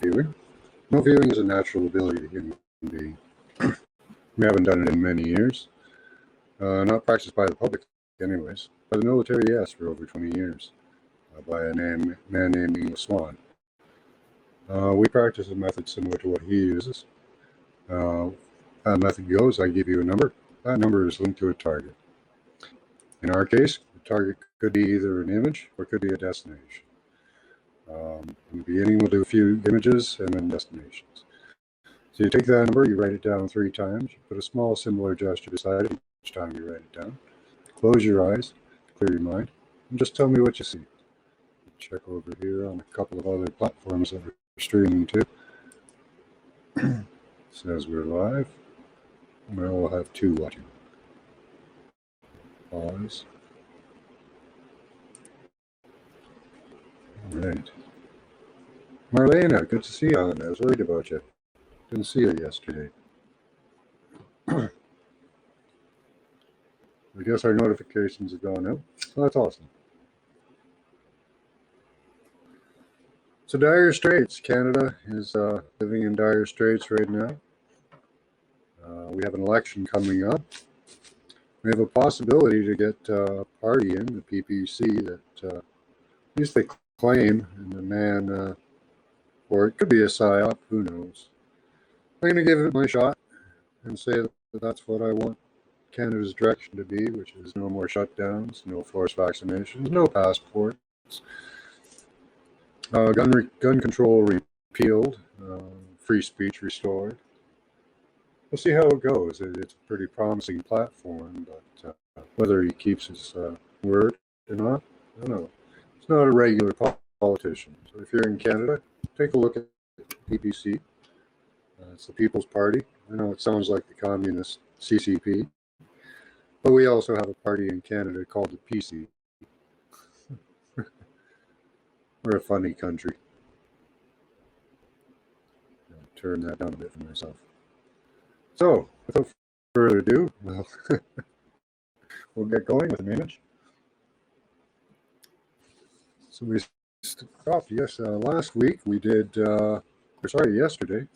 viewing. Remote viewing is a natural ability to human being. We haven't done it in many years. Not practiced by the public anyways. By the military, yes, for over 20 years. By a man named Swan. We practice a method similar to what he uses. That method goes, I give you a number. That number is linked to a target. In our case, the target could be either an image or it could be a destination. In the beginning, we'll do a few images and then destinations. So you take that number, you write it down 3 times, you put a small similar gesture beside it each time you write it down. Close your eyes, clear your mind, and just tell me what you see. Check over here on a couple of other platforms that we're streaming to. Says we're live. We'll have 2 watching. Pause. All right. Marlena, good to see you on. I was worried about you. Didn't see you yesterday. I guess our notifications have gone out. So that's awesome. So dire straits. Canada is living in dire straits right now. We have an election coming up. We have a possibility to get a party in, the PPC, that at least they claim, and the man, or it could be a psyop, who knows. I'm going to give it my shot and say that that's what I want Canada's direction to be, which is no more shutdowns, no forced vaccinations, no passports, gun control repealed, free speech restored. We'll see how it goes. It's a pretty promising platform, but whether he keeps his word or not, I don't know. It's not a regular politician. So if you're in Canada, take a look at PPC. It's the People's Party. I know it sounds like the communist CCP, but we also have a party in Canada called the PC. We're a funny country. I'll turn that down a bit for myself. So, without further ado, we'll get going with an image. So we stopped, last week we did, yesterday,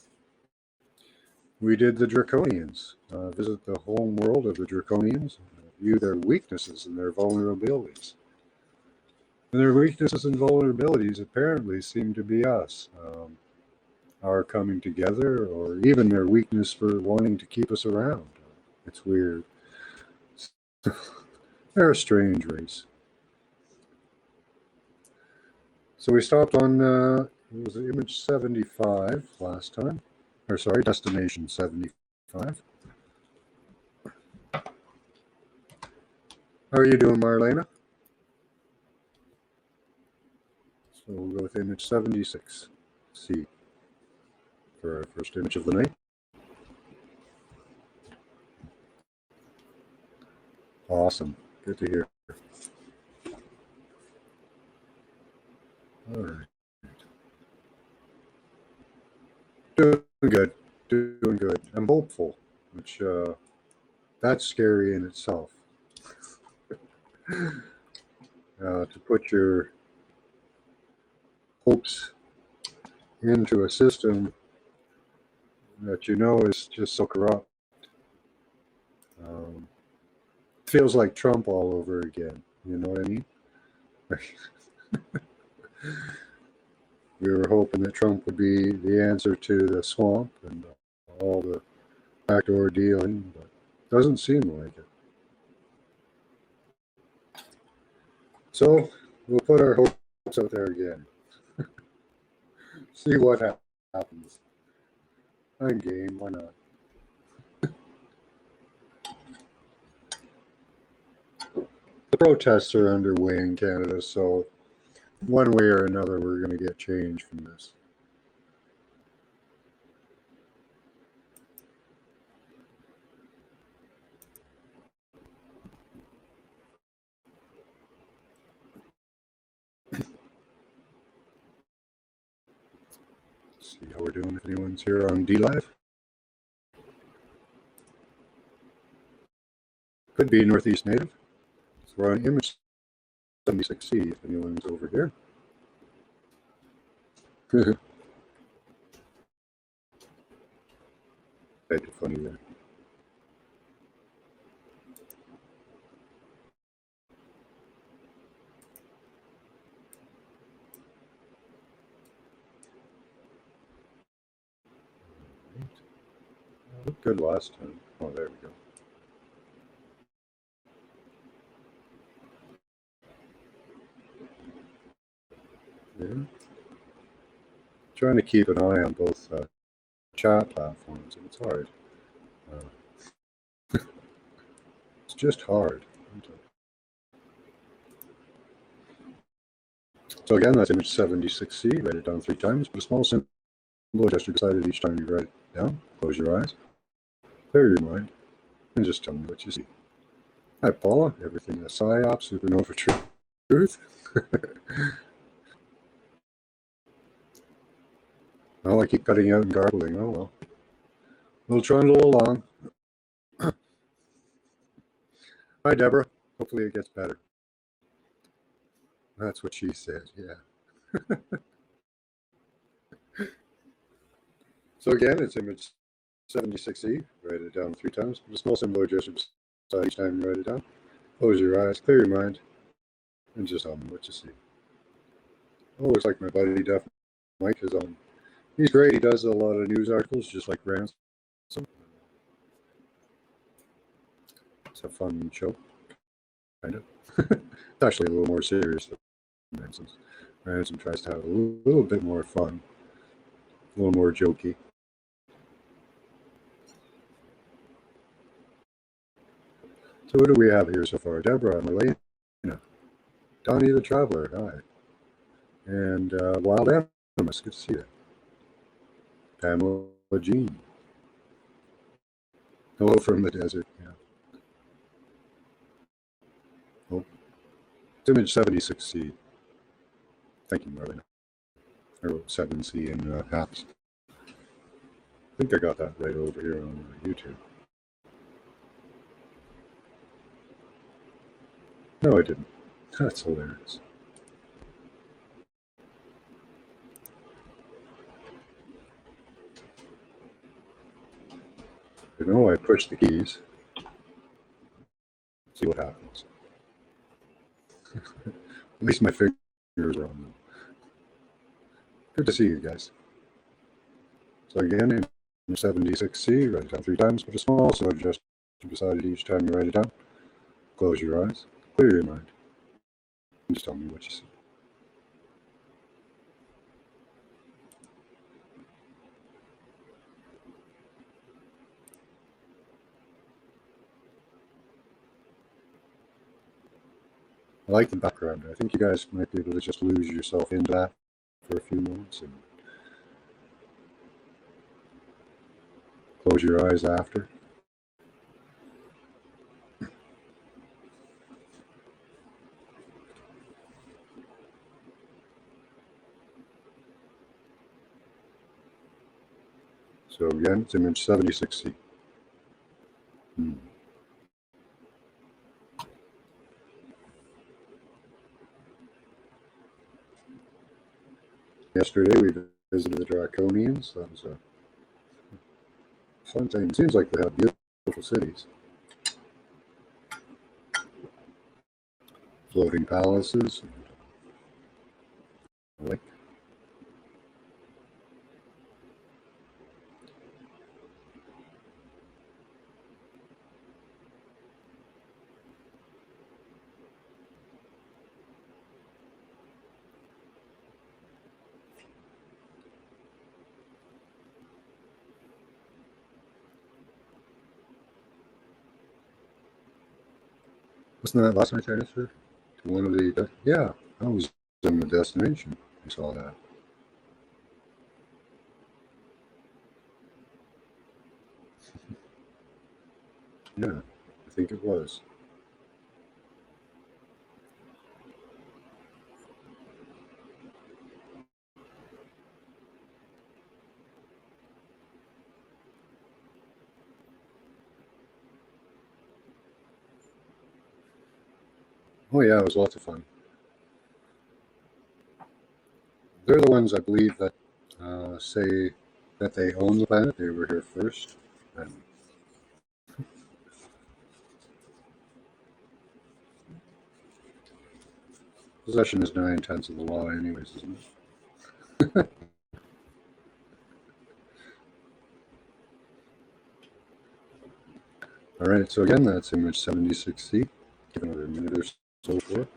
we did the Draconians, visit the home world of the Draconians, view their weaknesses and their vulnerabilities. And their weaknesses and vulnerabilities apparently seem to be us. Our coming together, or even their weakness for wanting to keep us around. It's weird. They're a strange race. So we stopped on, it was image 75 last time. Or sorry, destination 75. How are you doing, Marlena? So we'll go with image 76. C. For our first image of the night. Awesome. Good to hear. All right. Doing good. Doing good. I'm hopeful, which that's scary in itself. To put your hopes into a system that you know is just so corrupt. Feels like Trump all over again. You know what I mean? We were hoping that Trump would be the answer to the swamp and all the backdoor dealing, but it doesn't seem like it. So we'll put our hopes out there again. See what happens. I'm game, why not? The protests are underway in Canada, so one way or another we're going to get change from this. See how we're doing if anyone's here on DLive. Could be Northeast Native. So we're on image 76C if anyone's over here. Kind of funny there. Looked good last time. Oh, there we go. Yeah. Trying to keep an eye on both chat platforms, and it's hard. Uh, it's just hard. So again, that's image 76C. Write it down 3 times. Put a small symbol gesture beside it each time you write it down. Close your eyes. Clear your mind. And just tell me what you see. Hi, Paula. Everything a psyop, supernova truth. Oh, I keep cutting out and garbling. Oh, well. We'll trundle along. Hi, Deborah. Hopefully it gets better. That's what she said, yeah. So again, it's image 76E. Write it down 3 times. Put a small symbol gesture beside each time you write it down. Close your eyes, clear your mind, and just tell me what you see. Oh, looks like my buddy Def Mike is on. He's great. He does a lot of news articles, just like Ransom. It's a fun show, kind of. It's actually a little more serious than Ransom's. Ransom tries to have a little bit more fun, a little more jokey. So what do we have here so far? Deborah, Marlena, Donnie the Traveler, hi. And Wild Animus, good to see you. Pamela Jean. Hello from the desert, yeah. Oh, it's image 76C. Thank you, Marlena. I wrote 7C in caps. I think I got that right over here on YouTube. No, I didn't. That's hilarious. You know, I push the keys. See what happens. At least my fingers are on them. Good to see you guys. So again, in 76C, write it down 3 times. Put a small symbol gesture beside it each time you write it down. Close your eyes. Clear your mind. And just tell me what you see. I like the background. I think you guys might be able to just lose yourself into that for a few moments and close your eyes after. So again, it's image 76C. Yesterday we visited the Draconians. That was a fun thing. It seems like they have beautiful cities. Floating palaces. Like, wasn't that last night I answered? To one of the, yeah, I was in the destination. I saw that. Yeah, I think it was. Oh yeah, it was lots of fun. They're the ones I believe that say that they own the planet. They were here first. And possession is 9/10 of the law, anyways, isn't it? All right, so again, that's image 76C. Give another minute or so for it.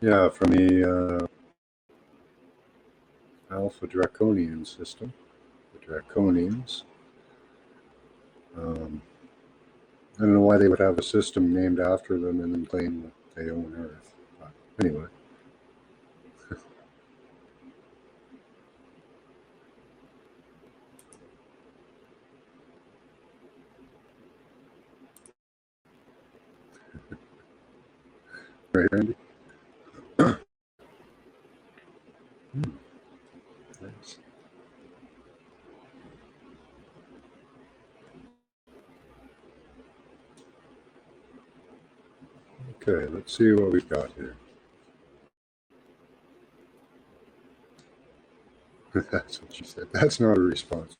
Yeah, from the Alpha Draconian system, the Draconians. I don't know why they would have a system named after them and then claim that they own Earth. But anyway. Right, Randy? Nice. Okay, let's see what we've got here. That's what she said. That's not a response.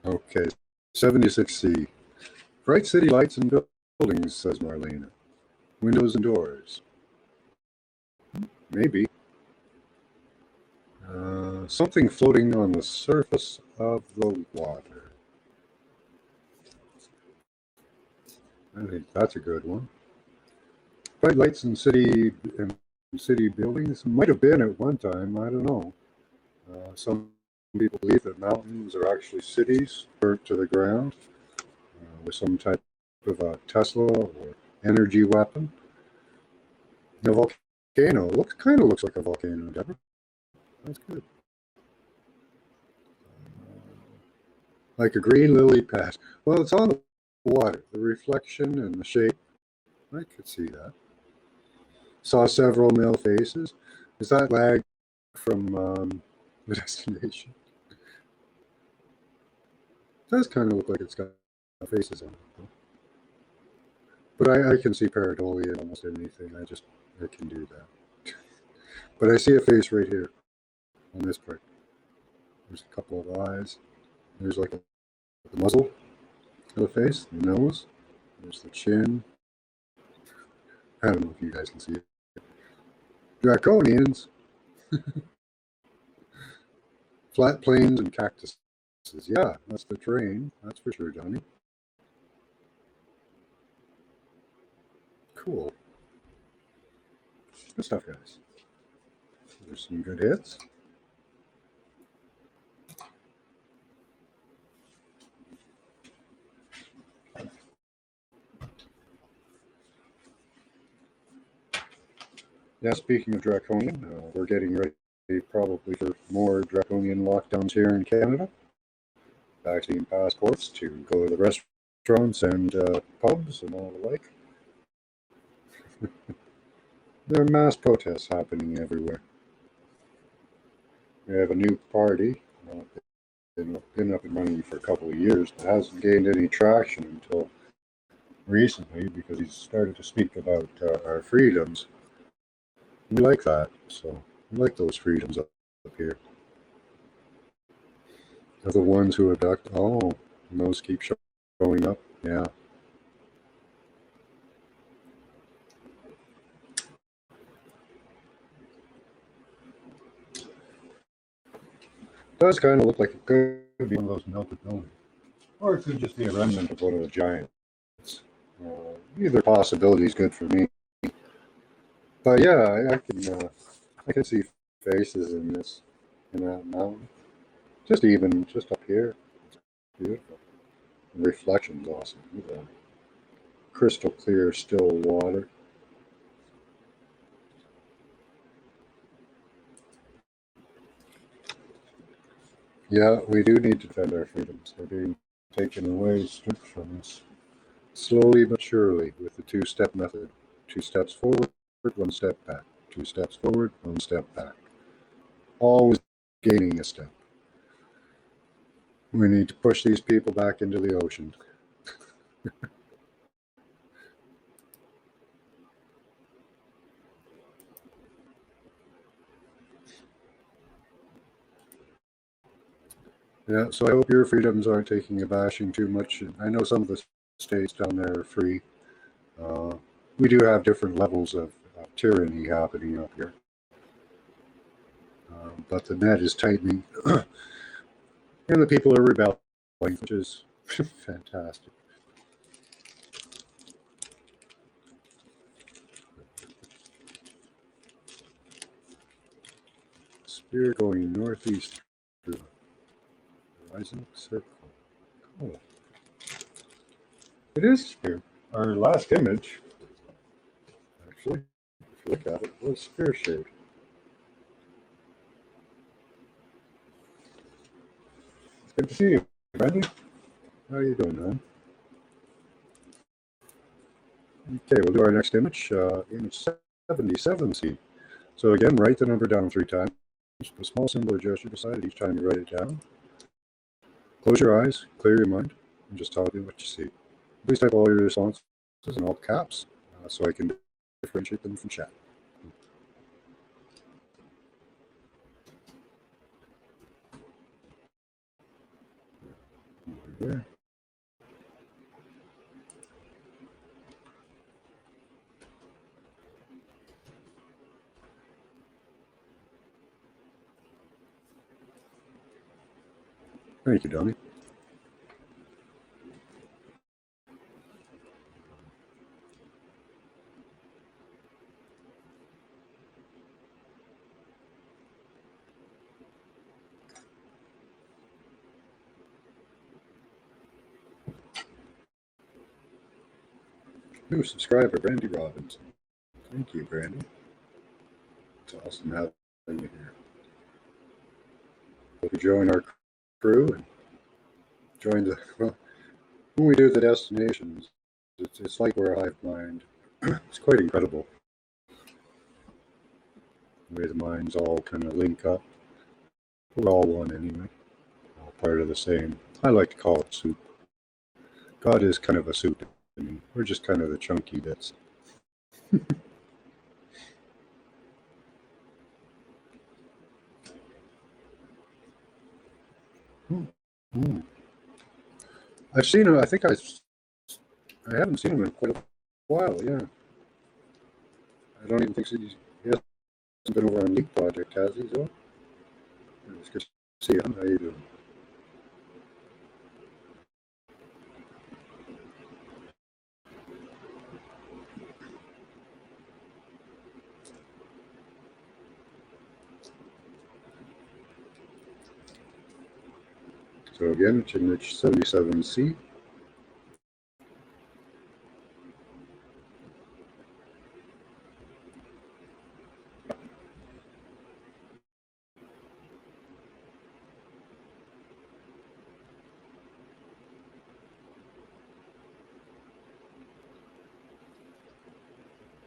Okay, 76C. Bright city lights and buildings, says Marlena. Windows and doors. Maybe. Something floating on the surface of the water. I think that's a good one. Bright lights in city buildings might have been at one time. I don't know. Some people believe that mountains are actually cities burnt to the ground with some type of a Tesla or energy weapon. The volcano kind of looks like a volcano, Deborah. That's good. Like a green lily pad. Well, it's on the water. The reflection and the shape. I could see that. Saw several male faces. Is that lag from the destination? It does kind of look like it's got faces on it. But I can see pareidolia in almost anything. I can do that. But I see a face right here on this part. There's a couple of eyes. There's like the muzzle of the face, the nose. There's the chin. I don't know if you guys can see it. Draconians. Flat plains and cactuses. Yeah, that's the terrain. That's for sure, Johnny. Cool. Good stuff, guys. There's some good hits. Yeah, speaking of Draconian, we're getting ready probably for more Draconian lockdowns here in Canada. Vaccine passports to go to the restaurants and pubs and all the like. There are mass protests happening everywhere. We have a new party, been up and running for a couple of years, but hasn't gained any traction until recently because he's started to speak about our freedoms. We like that, so we like those freedoms up here. They're the ones who abduct. Oh, and those keep showing up. Yeah. Does kind of look like it could be one of those melted buildings. Or it could just be a remnant of one of the giants. Either possibility is good for me. But yeah, I can see faces in that mountain. Just up here. It's beautiful. The reflection's awesome. Crystal clear, still water. Yeah, we do need to defend our freedoms. They're being taken away, stripped from us. Slowly but surely, with the two-step method. 2 steps forward, 1 step back. 2 steps forward, 1 step back. always gaining a step. We need to push these people back into the ocean. Yeah, so I hope your freedoms aren't taking a bashing too much. I know some of the states down there are free. Uh, we do have different levels of tyranny happening up here. But the net is tightening, and the people are rebelling, which is fantastic. Spear going northeast through horizon circle. Oh, it is spear. Our last image, actually, if you look at it, was spear shaped. It's good to see you, Randy. How are you doing, man? Okay, we'll do our next image, image 77C. So again, write the number down 3 times. Put a small symbol or gesture beside it each time you write it down. Close your eyes, clear your mind, and just tell me what you see. Please type all your responses in all caps so I can differentiate them from chat. Yeah. Thank you, Donnie. New subscriber, Brandy Robinson. Thank you, Brandy. It's awesome having you here. Hope you join our crew and join the. Well, when we do the destinations, it's like we're a hive mind. It's quite incredible the way the minds all kind of link up. We're all one anyway, all part of the same. I like to call it soup. God is kind of a soup. I mean, we're just kind of the chunky bits. Mm. I've seen him. I haven't seen him in quite a while. Yeah, I don't even think he hasn't been over on Leak Project, has he? So it's good to see him. How you doing? So again, it's image 77C.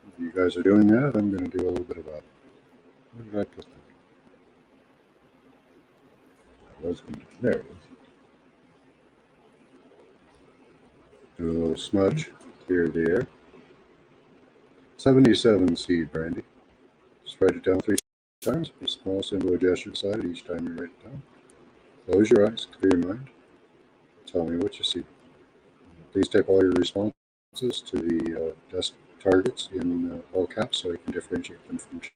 If you guys are doing that, I'm going to do a little bit of a. Where did I put that? There it is. Do a little smudge, clear the air. 77C, Brandy. Just write it down 3 times. Put a small symbol or gesture beside it each time you write it down. Close your eyes, clear your mind. Tell me what you see. Please type all your responses to the desk targets in all caps so I can differentiate them from chat.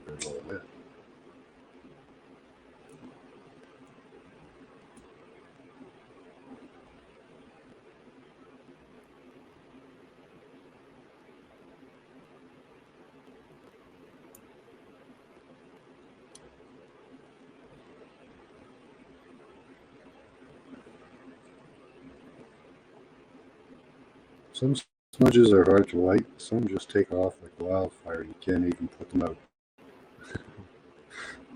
There's all that. Some smudges are hard to light, some just take off like wildfire. You can't even put them out.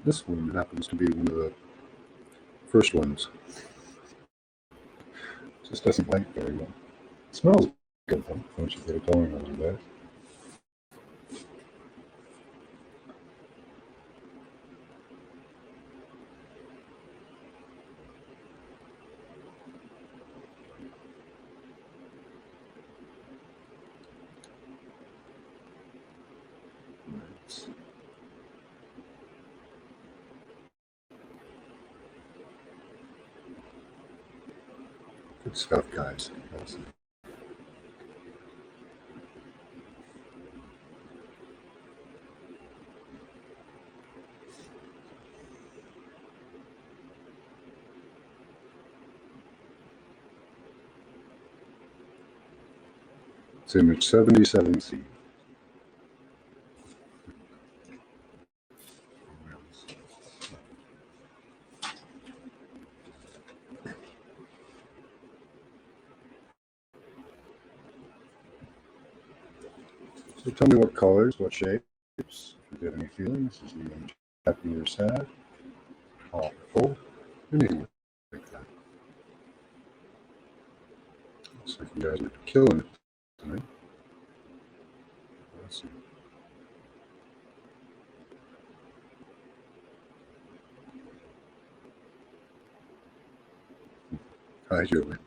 This one happens to be one of the first ones. It just doesn't light very well. It smells good though, once you get it going a little bit. Good stuff, guys. Awesome. It's image 77C. So tell me what colors, what shapes, if you get any feelings, is he happy or sad, hot or cold, anything like that. Looks like you guys are killing it tonight. Awesome. Hi, Julie.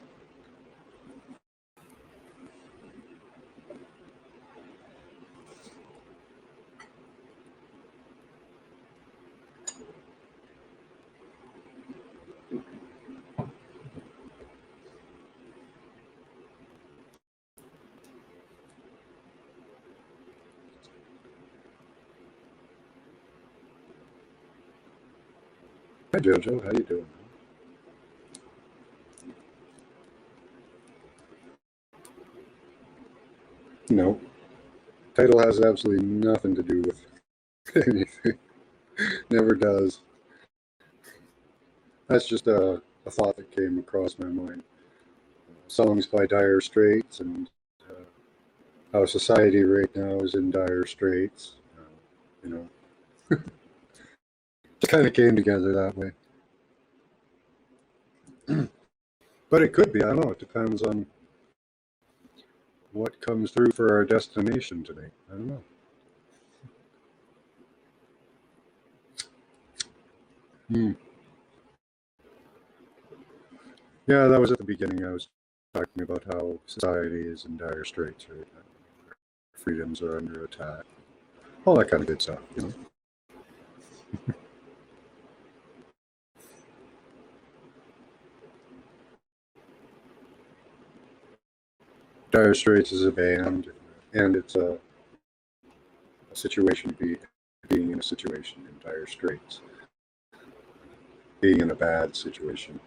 Hi, Jojo. How you doing? No. Title has absolutely nothing to do with anything. Never does. That's just a thought that came across my mind. Songs by Dire Straits and uh, how society right now is in dire straits. You know, it kind of came together that way. But it could be. I don't know. It depends on what comes through for our destination today. I don't know. Hmm. Yeah, that was at the beginning. I was talking about how society is in dire straits right now. Freedoms are under attack. All that kind of good stuff, you know. Dire Straits is a band, and it's a situation being in a situation in dire straits, being in a bad situation.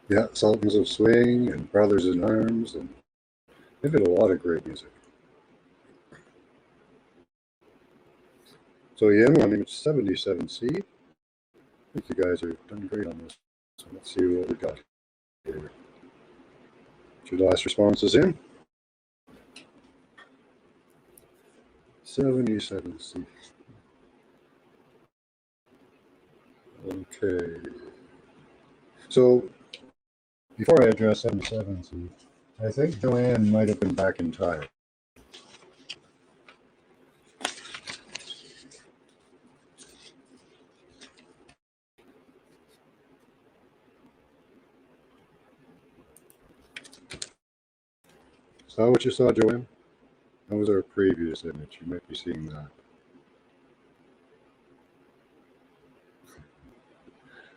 Yeah, Sultans of Swing and Brothers in Arms, and they did a lot of great music. So yeah, I'm on 77C. I think you guys are done great on this. So let's see what we got here. Your last response is in 77C. Okay. So before I address 77C, I think Joanne might have been back in time. Is that what you saw, Joanne? That was our previous image. You might be seeing that.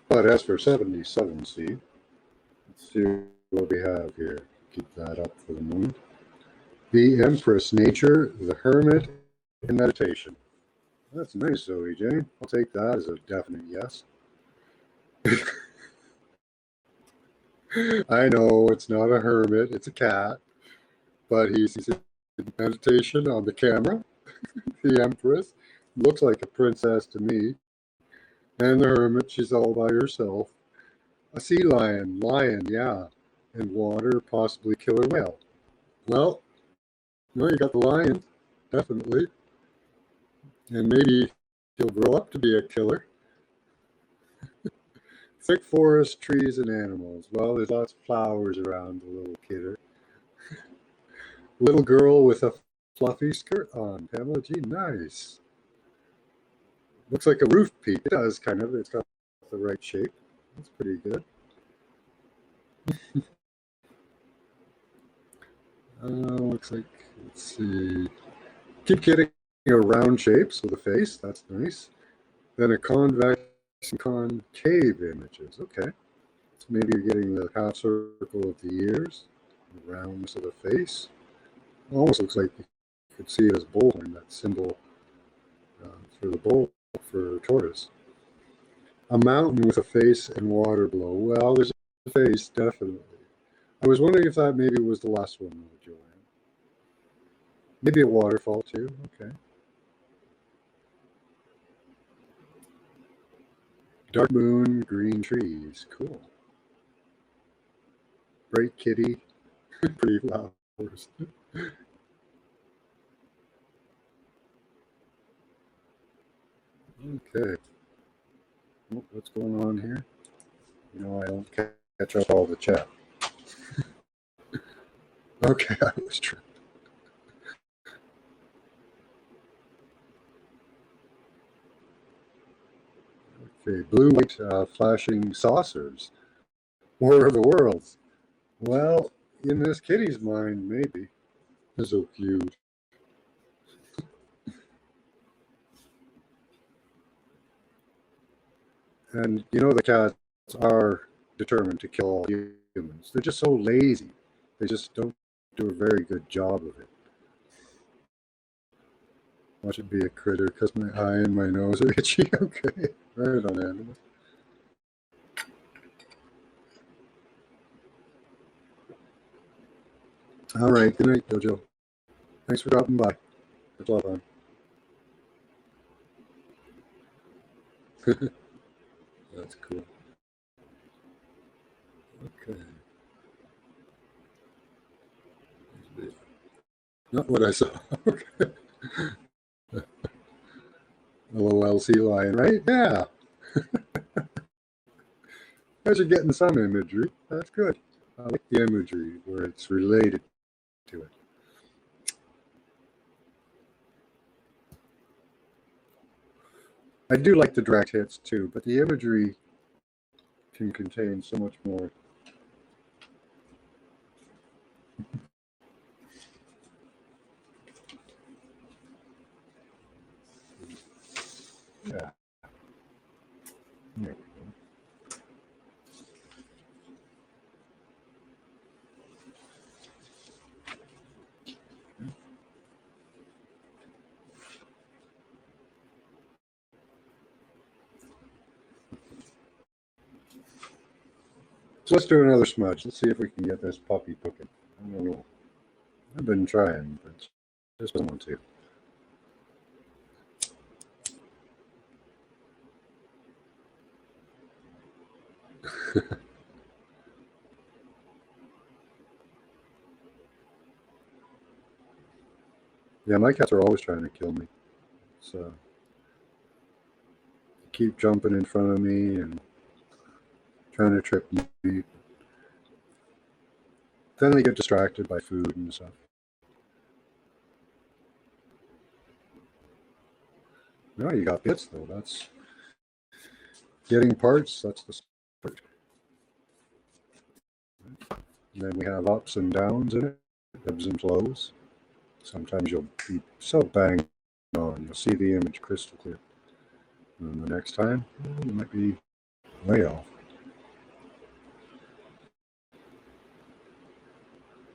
But as for 77C, let's see what we have here. Keep that up for the moment. The Empress, Nature, the Hermit, and Meditation. That's nice, Zoe Jane. I'll take that as a definite yes. I know it's not a hermit, it's a cat, but he's in meditation on the camera. The Empress looks like a princess to me. And the hermit, she's all by herself. A sea lion, yeah. And water, possibly killer whale. Well, no, you got the lion, definitely. And maybe he'll grow up to be a killer. Thick forest, trees, and animals. Well, there's lots of flowers around the little kidder. Little girl with a fluffy skirt on. Pamela G, nice. Looks like a roof peak. It does, kind of. It's got the right shape. That's pretty good. Looks like, let's see. Keep getting a round shapes with a face. That's nice. Then a convex and concave images. Okay. So maybe you're getting the half circle of the ears, the roundness of the face. Almost looks like you could see it as bullhorn, that symbol for the bull, for tortoise. A mountain with a face and water below. Well, there's a face, definitely. I was wondering if that maybe was the last one, Joanne. Maybe a waterfall too. Okay. Dark moon, green trees. Cool. Bright kitty, pretty flowers. Okay. Oh, what's going on here? I don't catch up all the chat. Okay, I was tripped. Okay, blue, white, flashing saucers. War of the Worlds. Well, in this kitty's mind, maybe. They're so cute. And the cats are determined to kill all humans. They're just so lazy. They just don't do a very good job of it. Watch it be a critter because my eye and my nose are itchy. Okay, right on, animal. All right, good night, Jojo. Thanks for dropping by. Good luck on. That's cool. Okay. Not what I saw. Okay. LOL sea lion, right? Yeah. Guys are getting some imagery. That's good. I like the imagery where it's related to it. I do like the direct hits too, but the imagery can contain so much more. Yeah. There we go. So let's do another smudge. Let's see if we can get this puppy cooking. I don't know. I've been trying, but just don't want to. Yeah, my cats are always trying to kill me. So keep jumping in front of me and trying to trip me. Then they get distracted by food and stuff. No, you got bits though. That's getting parts. That's the start. And then we have ups and downs in it, ebbs and flows. Sometimes you'll be so bang on, you'll see the image crystal clear. And the next time, you might be way off.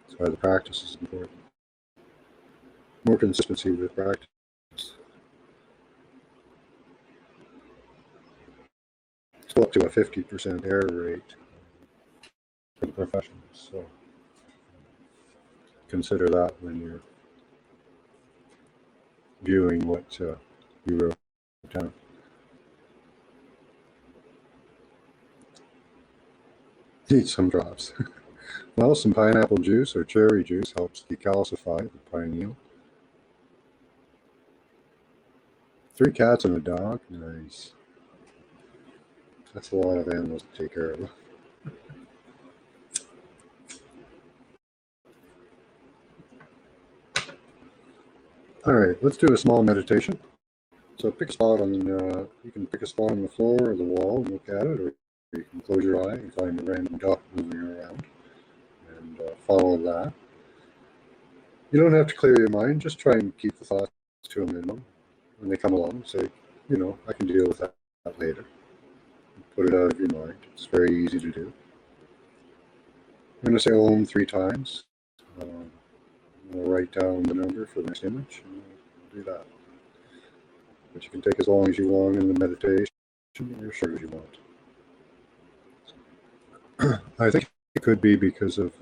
That's why the practice is important. More consistency with practice. Still up to a 50% error rate. for the professionals. So consider that when you're viewing what you wrote down. Need some drops. Well, some pineapple juice or cherry juice helps decalcify the pineal. 3 cats and a dog. Nice. That's a lot of animals to take care of. All right, let's do a small meditation. So pick a spot on, you can pick a spot on the floor or the wall and look at it, or you can close your eye and find a random dot moving around and follow that. You don't have to clear your mind, just try and keep the thoughts to a minimum. When they come along, say, I can deal with that later. Put it out of your mind. It's very easy to do. I'm going to say Om 3 times. We'll write down the number for the next image, and we'll do that. But you can take as long as you want in the meditation, or as short as you want. I think it could be because of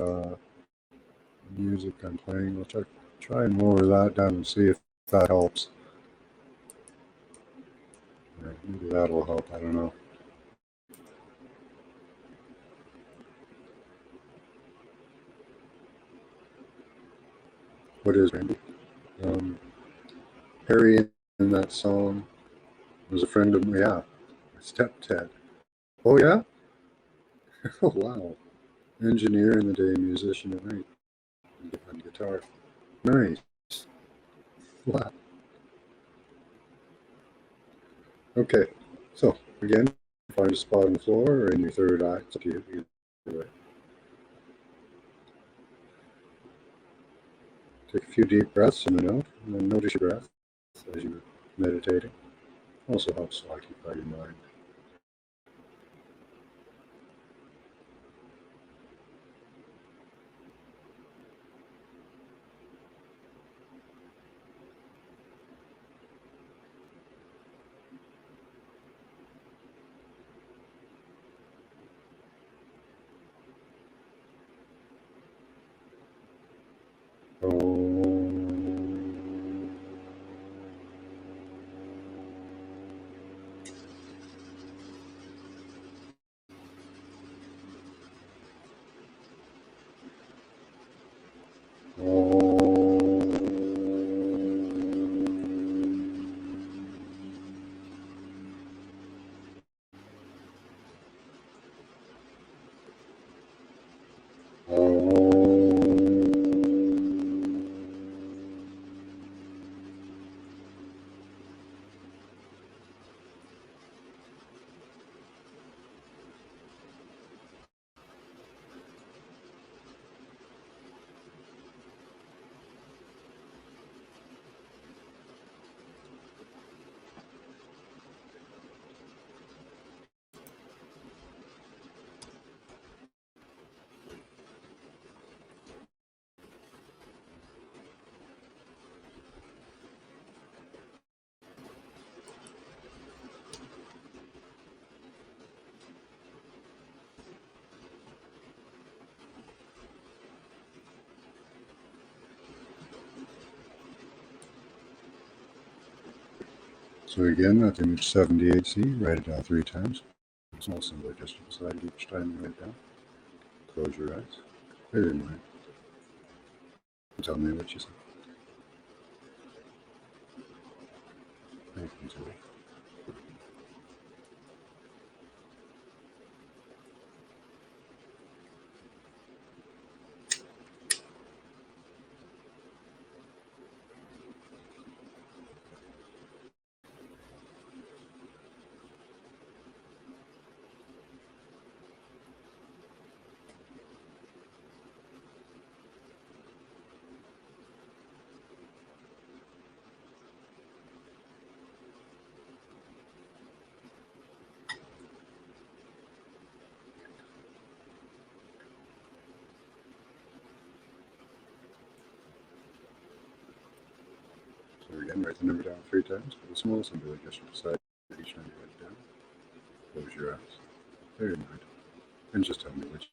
music I'm playing. We'll try and lower that down and see if that helps. Yeah, maybe that'll help. I don't know. What is Randy? Harry in that song was a friend of, yeah, Step Ted. Oh, yeah? Oh, wow. Engineer in the day, musician at night, on guitar. Nice. Wow. Okay, so again, find a spot on the floor or in your third eye. It's up to you. Either way. Take a few deep breaths in and out, and then notice your breath as you're meditating. Also helps occupy your mind. So again, that's image 78C. Write it down 3 times. Small symbol just beside each time you write it down. Close your eyes. Clear your mind. Tell me what you said. Thank you, Julie. So again, write the number down 3 times. Put a small symbol just beside each time you write it down. Close your eyes. Clear your mind. And just tell me which.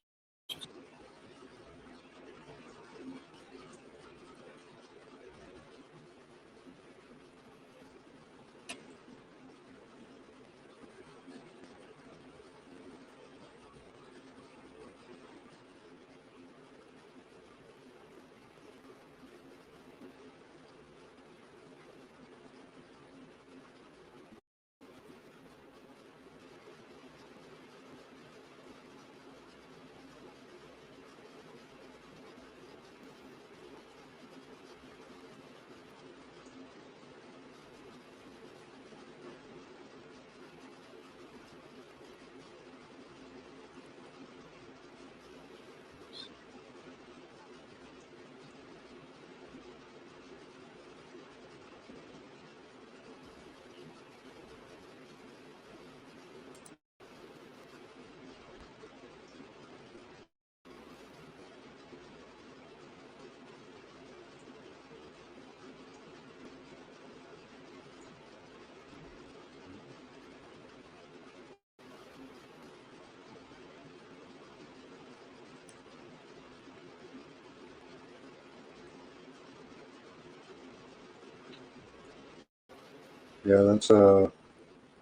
Yeah, that's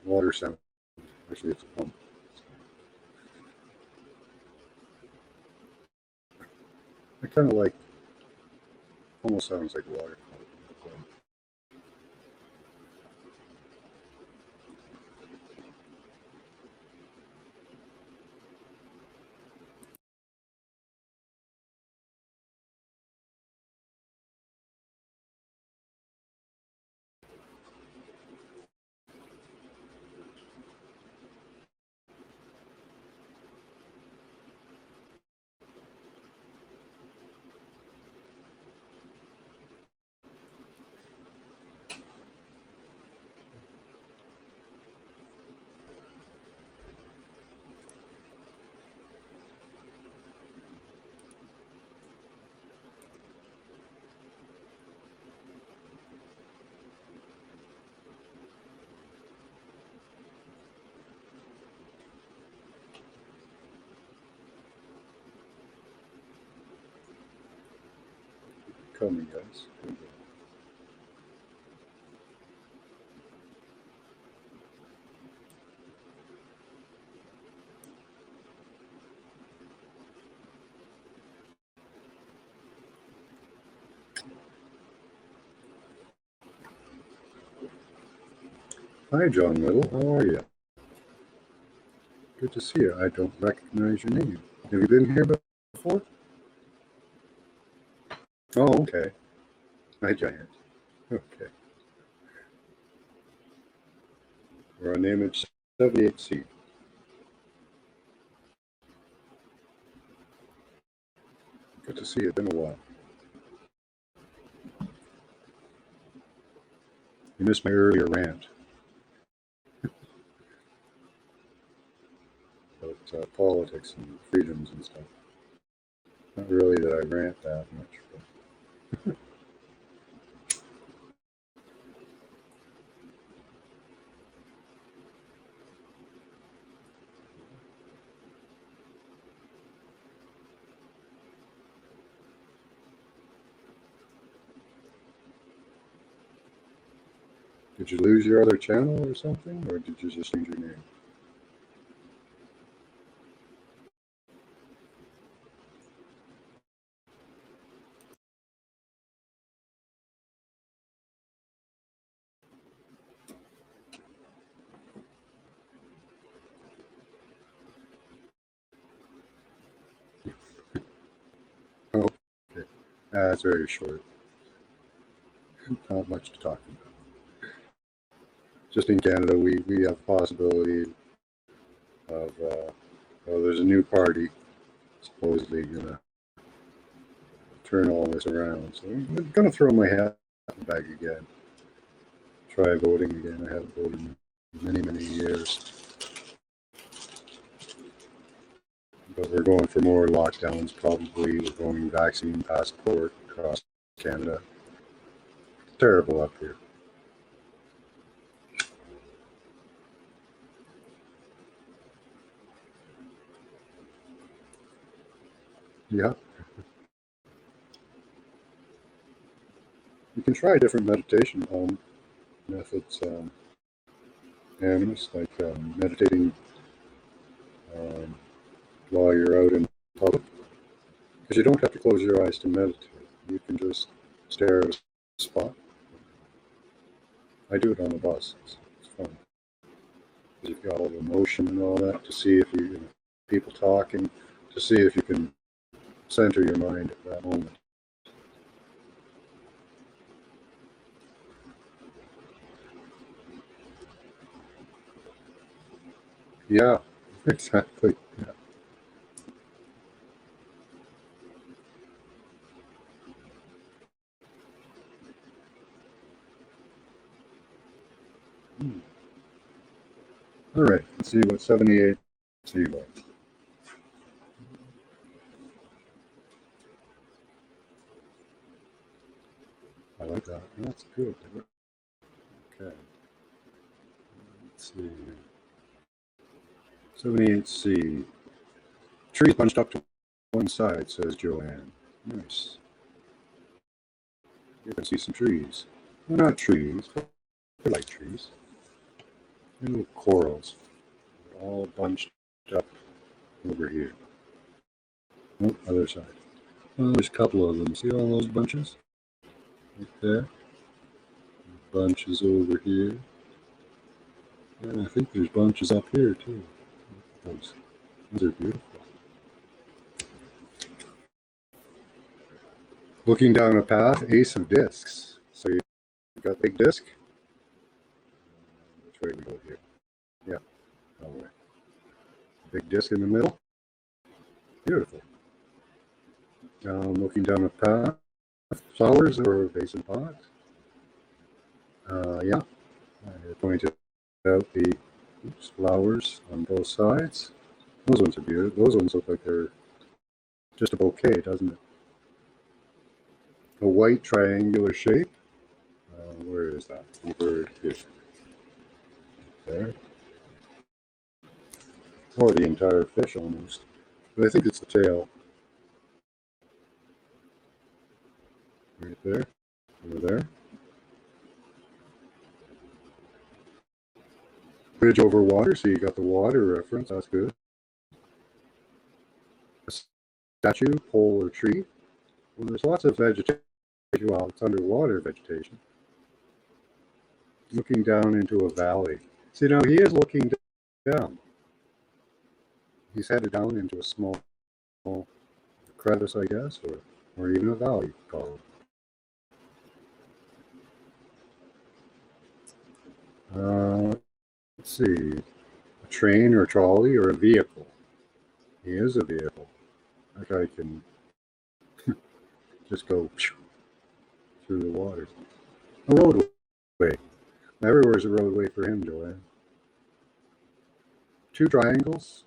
water sound. Actually, it's a pump. I kind of like, almost sounds like water. Call me, guys. Hi, John Little. How are you? Good to see you. I don't recognize your name. Have you been here before? Oh, okay. Hi, Giant. Okay. We're on image 78C. Good to see you. It's been a while. You missed my earlier rant about politics and freedoms and stuff. Not really that I rant that much, but did you lose your other channel or something, or did you just change your name? Oh, okay. That's very short. Not much to talk about. Just in Canada, we have the possibility of, well, there's a new party supposedly going to turn all this around. So I'm going to throw my hat in the bag again. Try voting again. I haven't voted in many, many years. But we're going for more lockdowns, probably. We're going vaccine passport across Canada. It's terrible up here. Yeah. You can try different meditation methods, animus, like meditating um, while you're out in public. Because you don't have to close your eyes to meditate. You can just stare at a spot. I do it on the bus. It's fun. You've got all the emotion and all that to see if you people talking, to see if you can center your mind at that moment. Yeah, exactly. Yeah. Hmm. All right, let's see what 78 see what. I like that. That's good. Okay, let's see. 78C. Trees bunched up to one side, says Joanne. Nice. You can see some trees. They're not trees, They're like trees. They're little corals. They're all bunched up over here. Oh, other side. Oh, there's a couple of them. See all those bunches? Right there. Bunches over here. And I think there's bunches up here too. Those are beautiful. Looking down a path, ace of discs. So you've got big disc. Which way we go here? Yeah, all the way. Big disc in the middle. Beautiful. Looking down a path, flowers or a vase and pot. Yeah, I pointed out the flowers on both sides. Those ones are beautiful. Those ones look like they're just a bouquet, doesn't it? A white triangular shape. Where is that? Over here. There. Or the entire fish almost. But I think it's the tail. Right there. Over there. Bridge over water, so you got the water reference. That's good. A statue, pole, or tree. Well, there's lots of vegetation. Well, it's underwater vegetation. Looking down into a valley. See, now he is looking down. He's headed down into a small crevice, I guess, or even a valley, you could call it. Let's see, a train or a trolley or a vehicle. He is a vehicle. That guy can just go through the water. A roadway. Everywhere's a roadway for him, Joanne. Two triangles.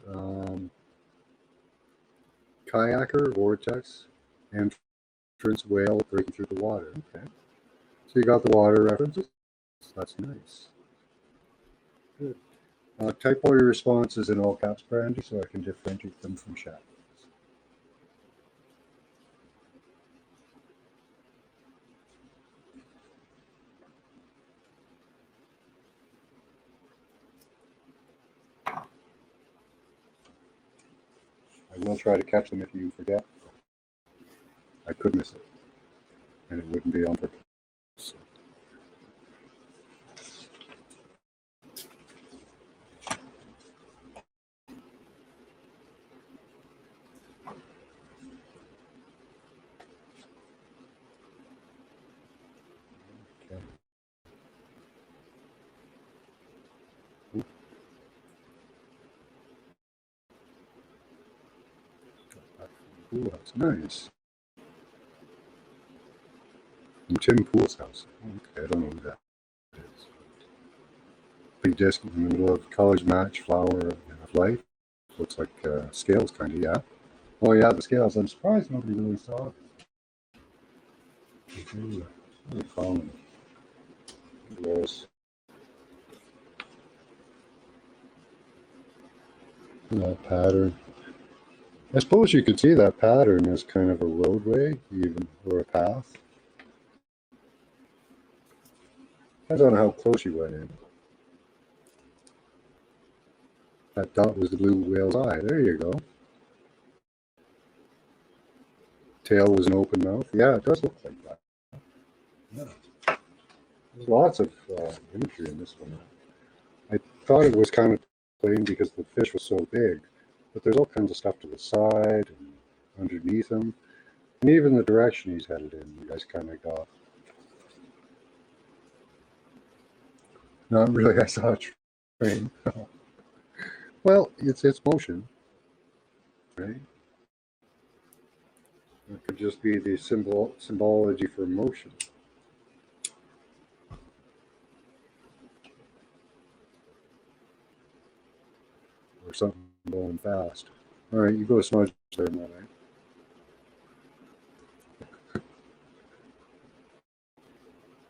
Kayaker, vortex, entrance, whale breaking through the water. Okay. So you got the water references. That's nice. Good. Type all your responses in all caps, Brandy, so I can differentiate them from shadows. I will try to catch them if you forget. I could miss it, and it wouldn't be on purpose. So. Okay. Ooh, that's nice. From Tim Pool's house. Okay, I don't know who that is. Big disc in the middle of college match, flower of life. Looks like scales, kind of, yeah. Oh, yeah, the scales. I'm surprised nobody really saw it. Really common. Gross. That pattern. I suppose you could see that pattern as kind of a roadway, even, or a path. Depends on how close you went in. That dot was the blue whale's eye. There you go. Tail was an open mouth. Yeah, it does look like that. Yeah. There's lots of imagery in this one. I thought it was kind of plain because the fish was so big, but there's all kinds of stuff to the side and underneath him, and even the direction he's headed in. You guys kind of got. Not really. I saw a train. Well, it's motion, right? It could just be the symbology for motion. Or something going fast. All right, you go smudge there, my right.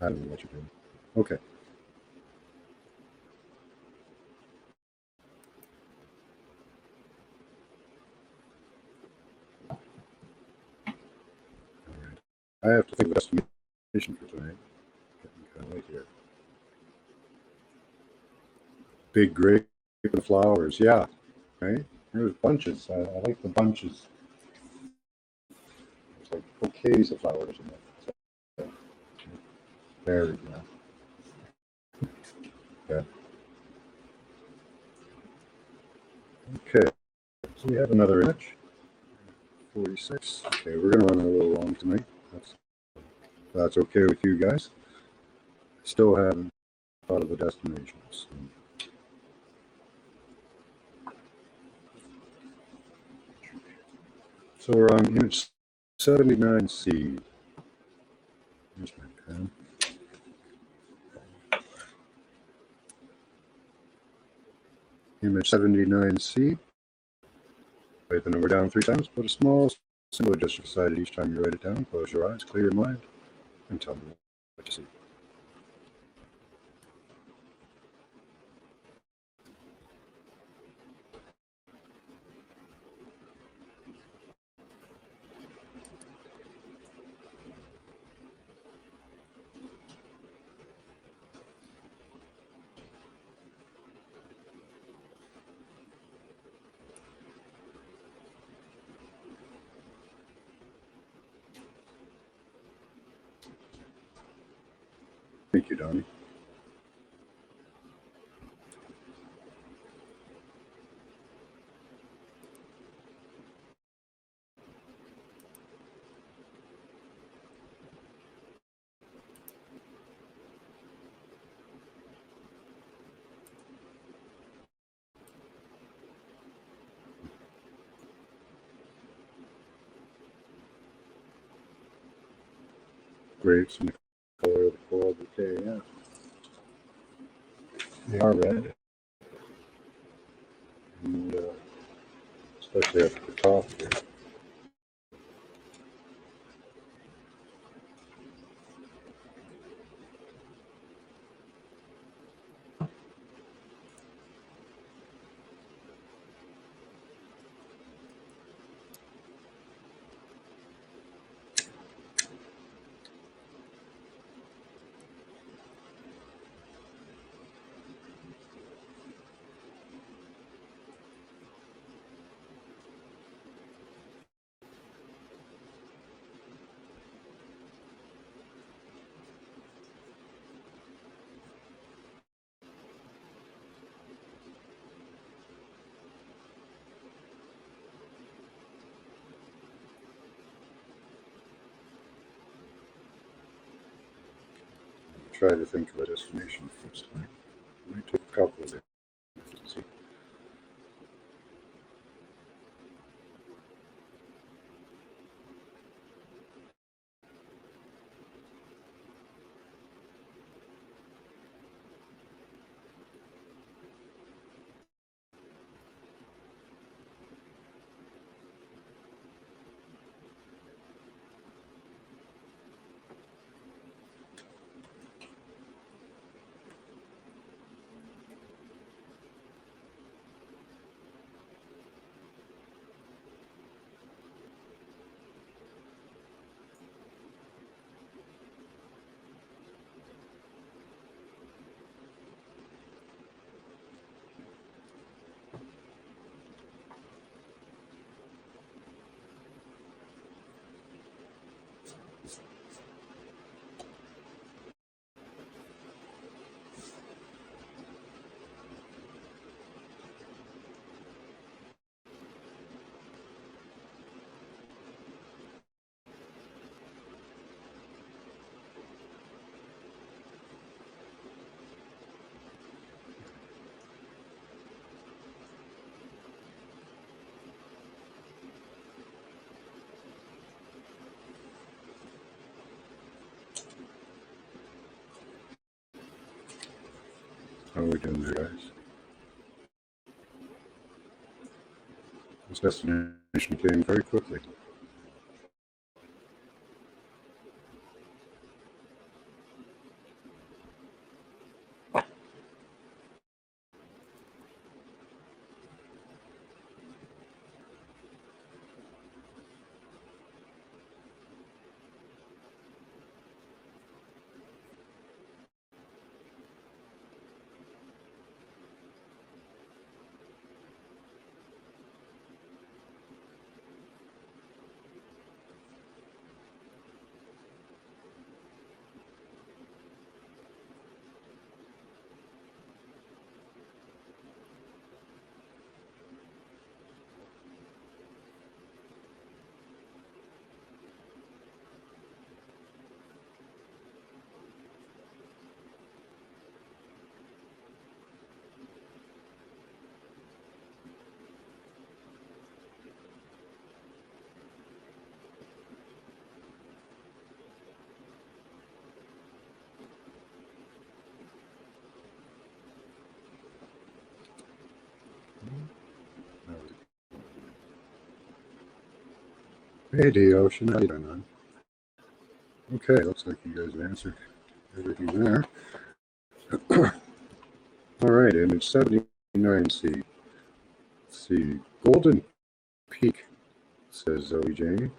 I don't know what you're doing. Okay. All right. I have to think of estimation for tonight. Getting kind of late here. big grape and flowers. Yeah, right. There's bunches. I like the bunches. It's like bouquets of flowers in it. So, very good. Yeah. Okay. So we have another image. 46. Okay, we're gonna run a little long tonight. That's okay with you guys. Still haven't thought of the destinations. So we're on image 79C. Here's my pen. Image 79C. Write the number down 3 times. Put a small symbol just beside it each time you write it down. Close your eyes, clear your mind, and tell me what you see. Thank you, Donnie. Grapes and the color of the floral bouquet. Yeah, they are red, and especially at the top here. Try to think of a destination first. I might take a couple of them. See. How are we doing there, guys? This destination came very quickly. Hey, D Ocean, how you doing, man? Okay, looks like you guys have answered everything there. All right, image 79C. Let's see. Golden Peak, says Zoe Jane.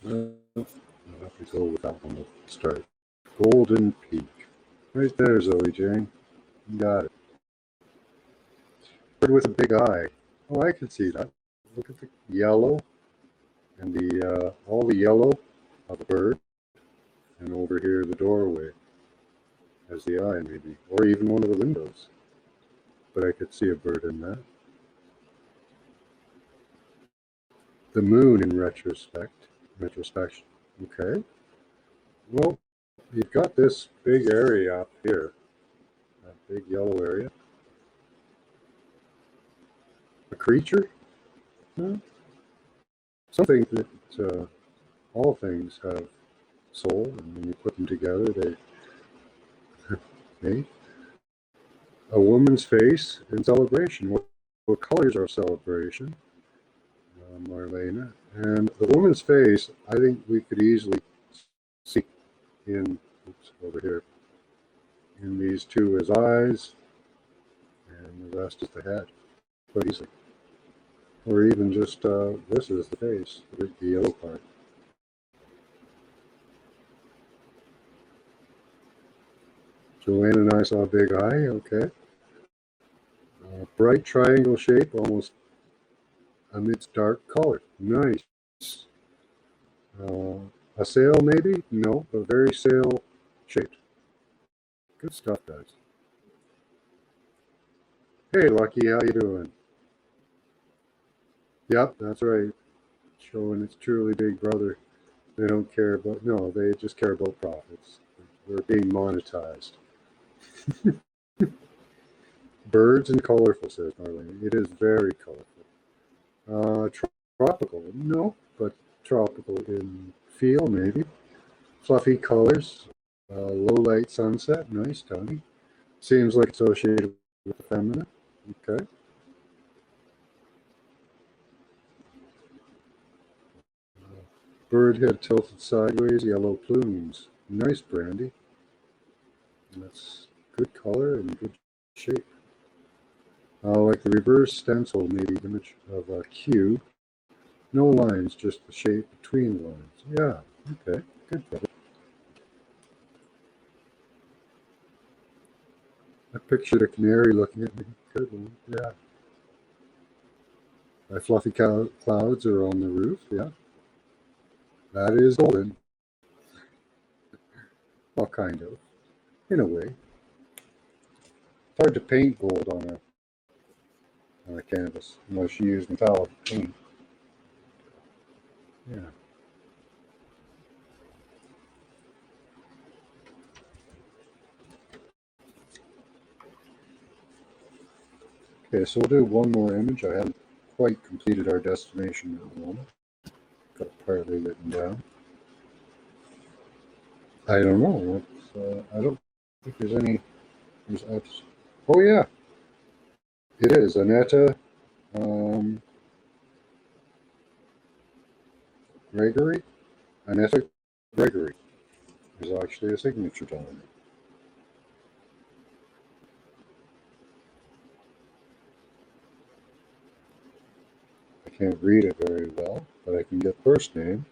I'll have to go with that one to start. Golden Peak. Right there, Zoe Jane. You got it. Bird with a big eye. Oh, I can see that. Look at the yellow and the all the yellow of the bird, and over here the doorway as the eye, maybe, or even one of the windows. But I could see a bird in that. The moon in retrospect. Retrospection. Okay. Well, you've got this big area up here, that big yellow area. A creature? Hmm? Something that all things have soul, and when you put them together, they make a woman's face in celebration. What colors are celebration, Marlena? And the woman's face, I think we could easily see in, oops, over here, in these two as eyes, and the rest is the head, quite easily. Or even just this is the face, the yellow part. Joanne and I saw a big eye, okay. Bright triangle shape, almost amidst dark color. Nice. Uh, a sail, maybe? No, but very sail shaped. Good stuff, guys. Hey, Lucky, how you doing? Yep, that's right. Showing its truly big brother. They don't care about, no, they just care about profits. We're being monetized. Birds and colorful, says Marlene. It is very colorful. Uh, tropical, no, but tropical in feel, maybe. Fluffy colors, low light sunset, nice, Tony. Seems like associated with the feminine. Okay. Bird head tilted sideways, yellow plumes. Nice, Brandy. That's good color and good shape. Like the reverse stencil, maybe image of a cube. No lines, just the shape between the lines. Yeah, okay, good. I pictured a canary looking at me. Good one, yeah. My fluffy clouds are on the roof, yeah. That is golden. Well, kind of, in a way. It's hard to paint gold on a canvas unless you use metallic paint. Yeah. Okay, so we'll do one more image. I haven't quite completed our destination at the moment. Got it partly written down. I don't know. I don't think there's any. There's apps. Oh yeah, it is Annetta um, Gregory. Annetta Gregory is actually a signature down there. I can't read it very well, but I can get first name.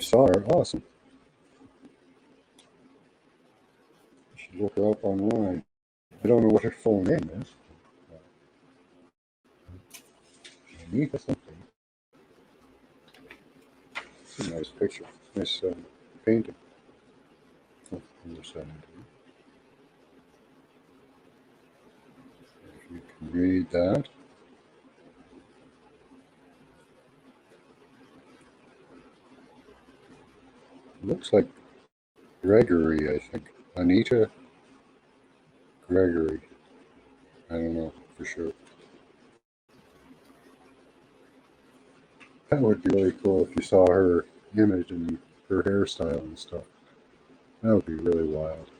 You saw her. Awesome. You should look her up online. I don't know what her full name is. Anita something. It's a nice picture. Nice painting. Other side. If you can read that. Looks like Gregory, I think. Anita Gregory. I don't know for sure. That would be really cool if you saw her image and her hairstyle and stuff. That would be really wild.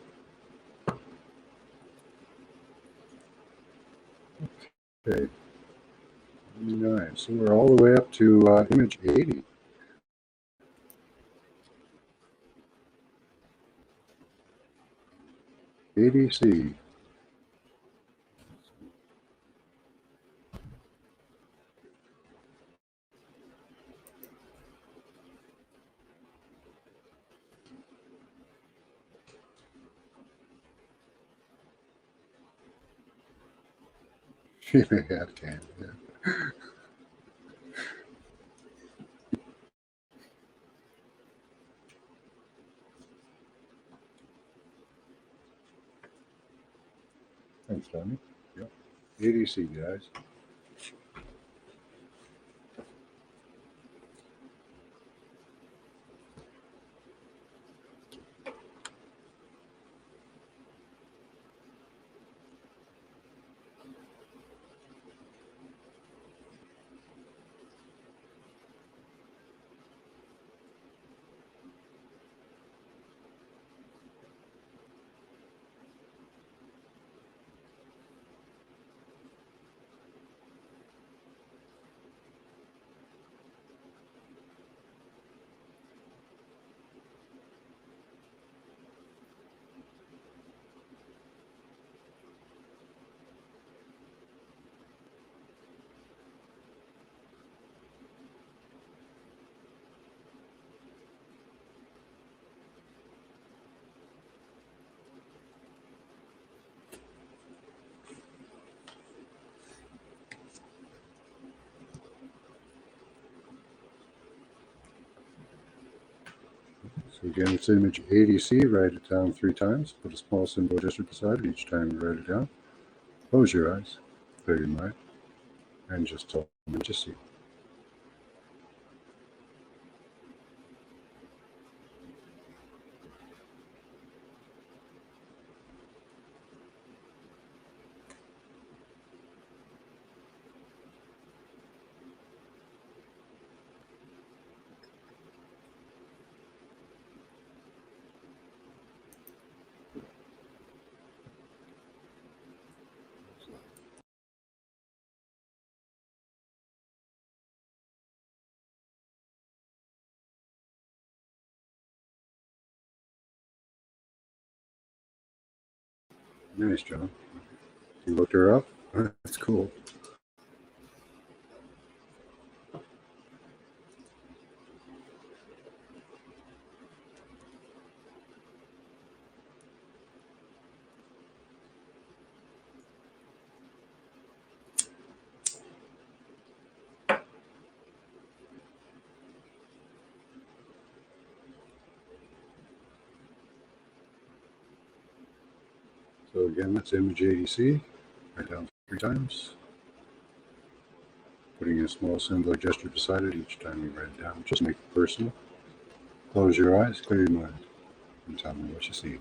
Okay, 79. So we're all the way up to image 80. ADC. She may have can. Yeah. Thanks, Tommy. Yep. ADC, guys. So again, it's image ADC. Write it down 3 times. Put a small symbol gesture beside it each time you write it down. Close your eyes, clear your mind, and just tell me what you see. Nice, John. You looked her up? That's cool. So again, that's image ADC. Write down 3 times. Putting a small symbol or gesture beside it each time you write it down. Just make it personal. Close your eyes, clear your mind, and tell me what you see.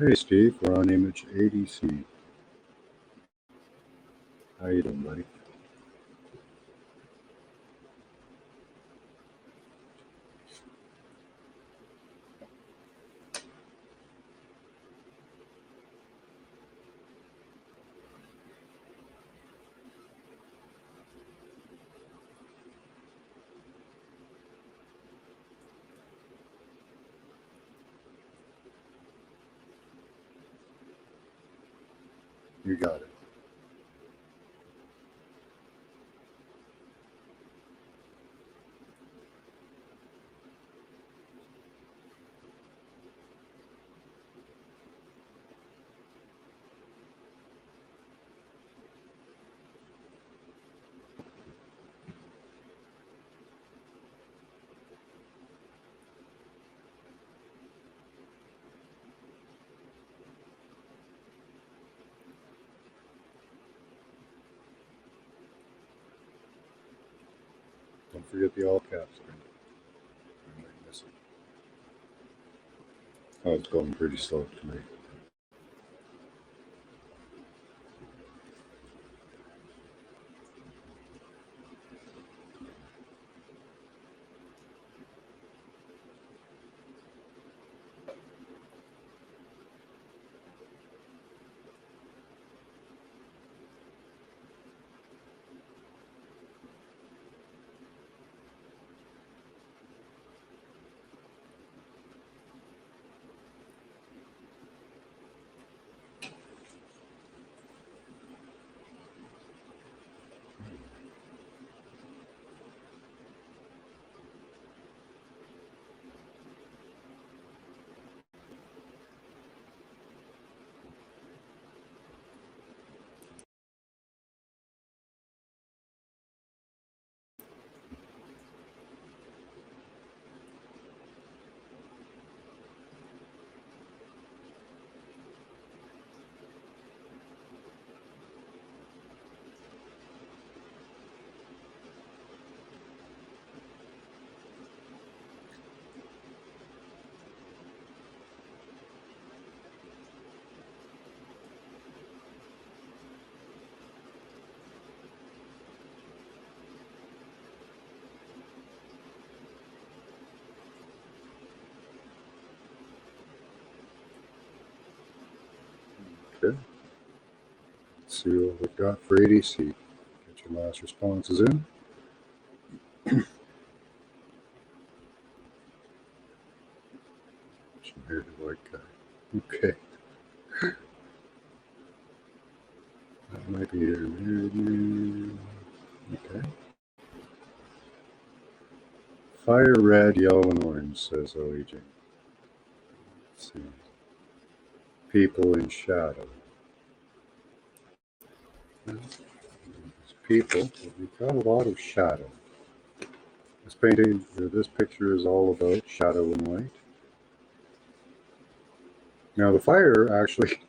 Hey Steve, we're on image ADC. How you doing, buddy? You got it. Don't forget the all caps. I might miss it. Oh, it's going pretty slow tonight. Okay. Let's see what we've got for ADC. Get your last responses in. Some hair to white guy. Okay. That might be here. Okay. Fire red, yellow, and orange, says OEJ. Let's see. People in shadow. People, we've got a lot of shadow. This painting, or this picture is all about shadow and light. Now the fire actually,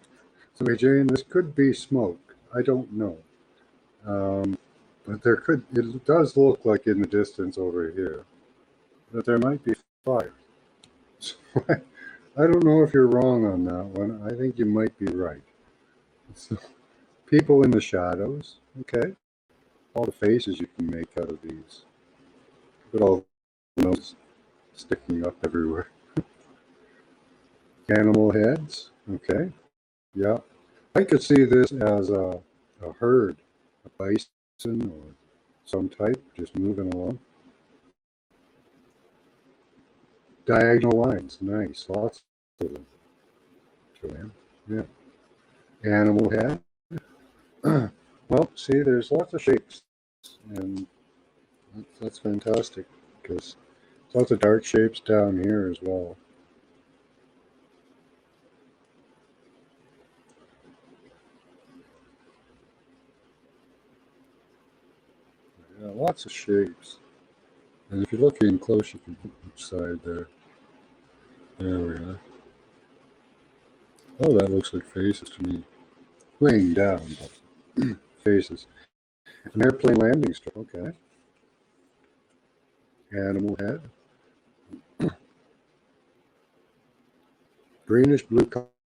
so Jane, this could be smoke. I don't know. But it does look like in the distance over here that there might be fire. So I don't know if you're wrong on that one. I think you might be right. So, people in the shadows, okay. All the faces you can make out of these. But all the noses sticking up everywhere. Animal heads, okay. Yeah. I could see this as a herd, a bison or some type just moving along. Diagonal lines, nice, lots of them. Joanne, yeah. Animal head. Well, see, there's lots of shapes, and that's fantastic because lots of dark shapes down here as well. Yeah, lots of shapes. And if you're looking close, you can look each side there. There we are. Oh, that looks like faces to me. Laying down, but faces. An airplane landing strip, okay. Animal head. Greenish blue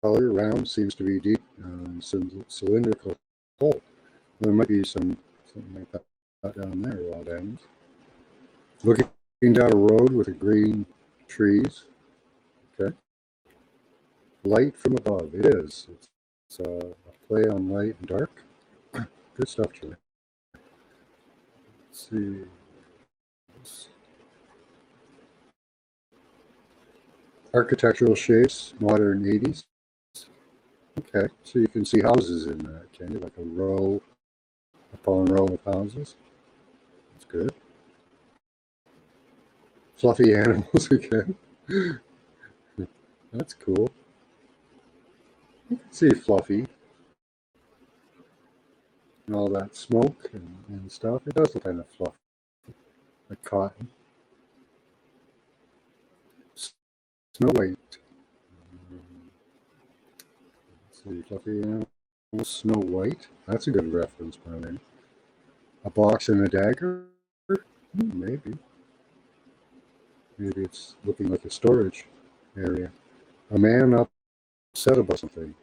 color, round, seems to be deep cylindrical hole. There might be something like that down there, wild animals. Looking down a road with a green trees. Okay. Light from above. It is. It's a play on light and dark. Good stuff, Julie. Let's see. Architectural shapes, modern 80s. Okay, so you can see houses in that, can you? Like a row upon row of houses. That's good. Fluffy animals again. That's cool. You can see Fluffy and all that smoke and stuff. It does look kind of fluffy, like cotton. Snow White. Let's see, Fluffy animals. Snow White. That's a good reference, Brian. A box and a dagger? Maybe. Maybe it's looking like a storage area. A man upset about something.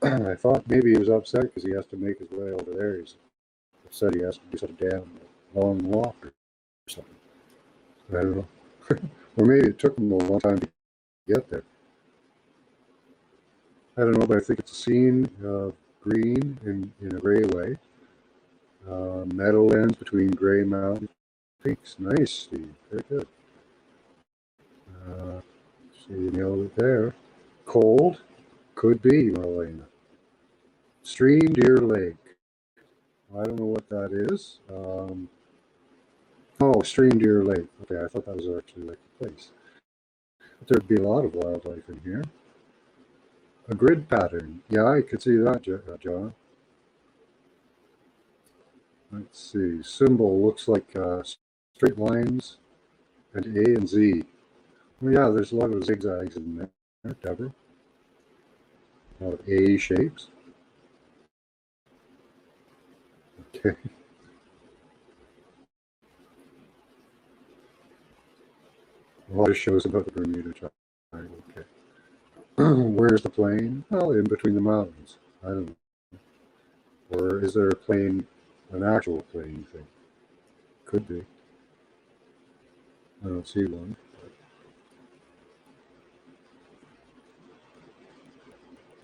I thought maybe he was upset because he has to make his way over there. He's upset he has to do such a damn long walk or something. I don't know. Or maybe it took him a long time to get there. I don't know, but I think it's a scene of green in a gray way. Meadowlands between gray mountain peaks. Nice, Steve. Very good. So you nailed it there. Cold. Could be, Marlena. Stream, Deer Lake. I don't know what that is. Oh, Stream, Deer Lake. Okay, I thought that was actually like a place. But there'd be a lot of wildlife in here. A grid pattern. Yeah, I could see that, John. Let's see. Symbol looks like straight lines and A and Z. Well, yeah, there's a lot of zigzags in there, Deborah. A lot of A shapes. Okay. A lot of shows about the Bermuda Triangle. Okay. Where's the plane? Well, in between the mountains. I don't know. Or is there a plane, an actual plane, you think? Could be. I don't see one.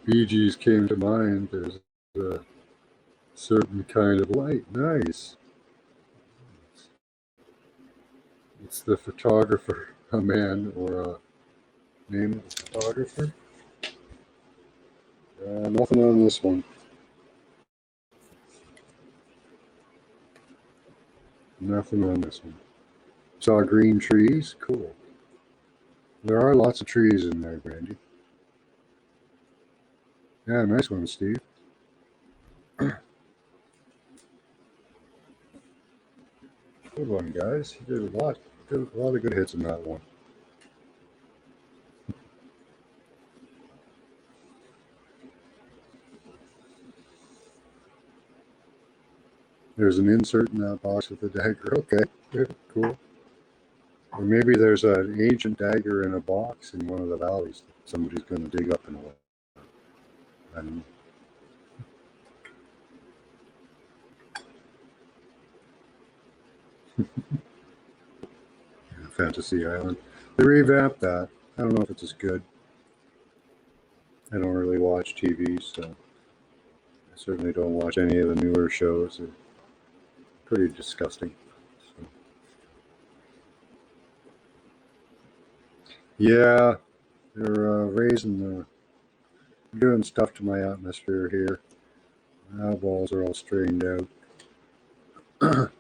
Bee Gees came to mind. There's a certain kind of light. Nice. It's the photographer, a man or a name of the photographer. Nothing on this one. Nothing on this one. Saw green trees. Cool. There are lots of trees in there, Brandy. Yeah, nice one, Steve. Good one, guys. You did a lot of good hits in that one. There's an insert in that box with a dagger. Okay, cool. Or maybe there's an ancient dagger in a box in one of the valleys that somebody's going to dig up in a while. I don't know. Fantasy Island. They revamped that. I don't know if it's as good. I don't really watch TV, so I certainly don't watch any of the newer shows. They're pretty disgusting. So, yeah, they're raising the, doing stuff to my atmosphere here. My eyeballs are all straightened out.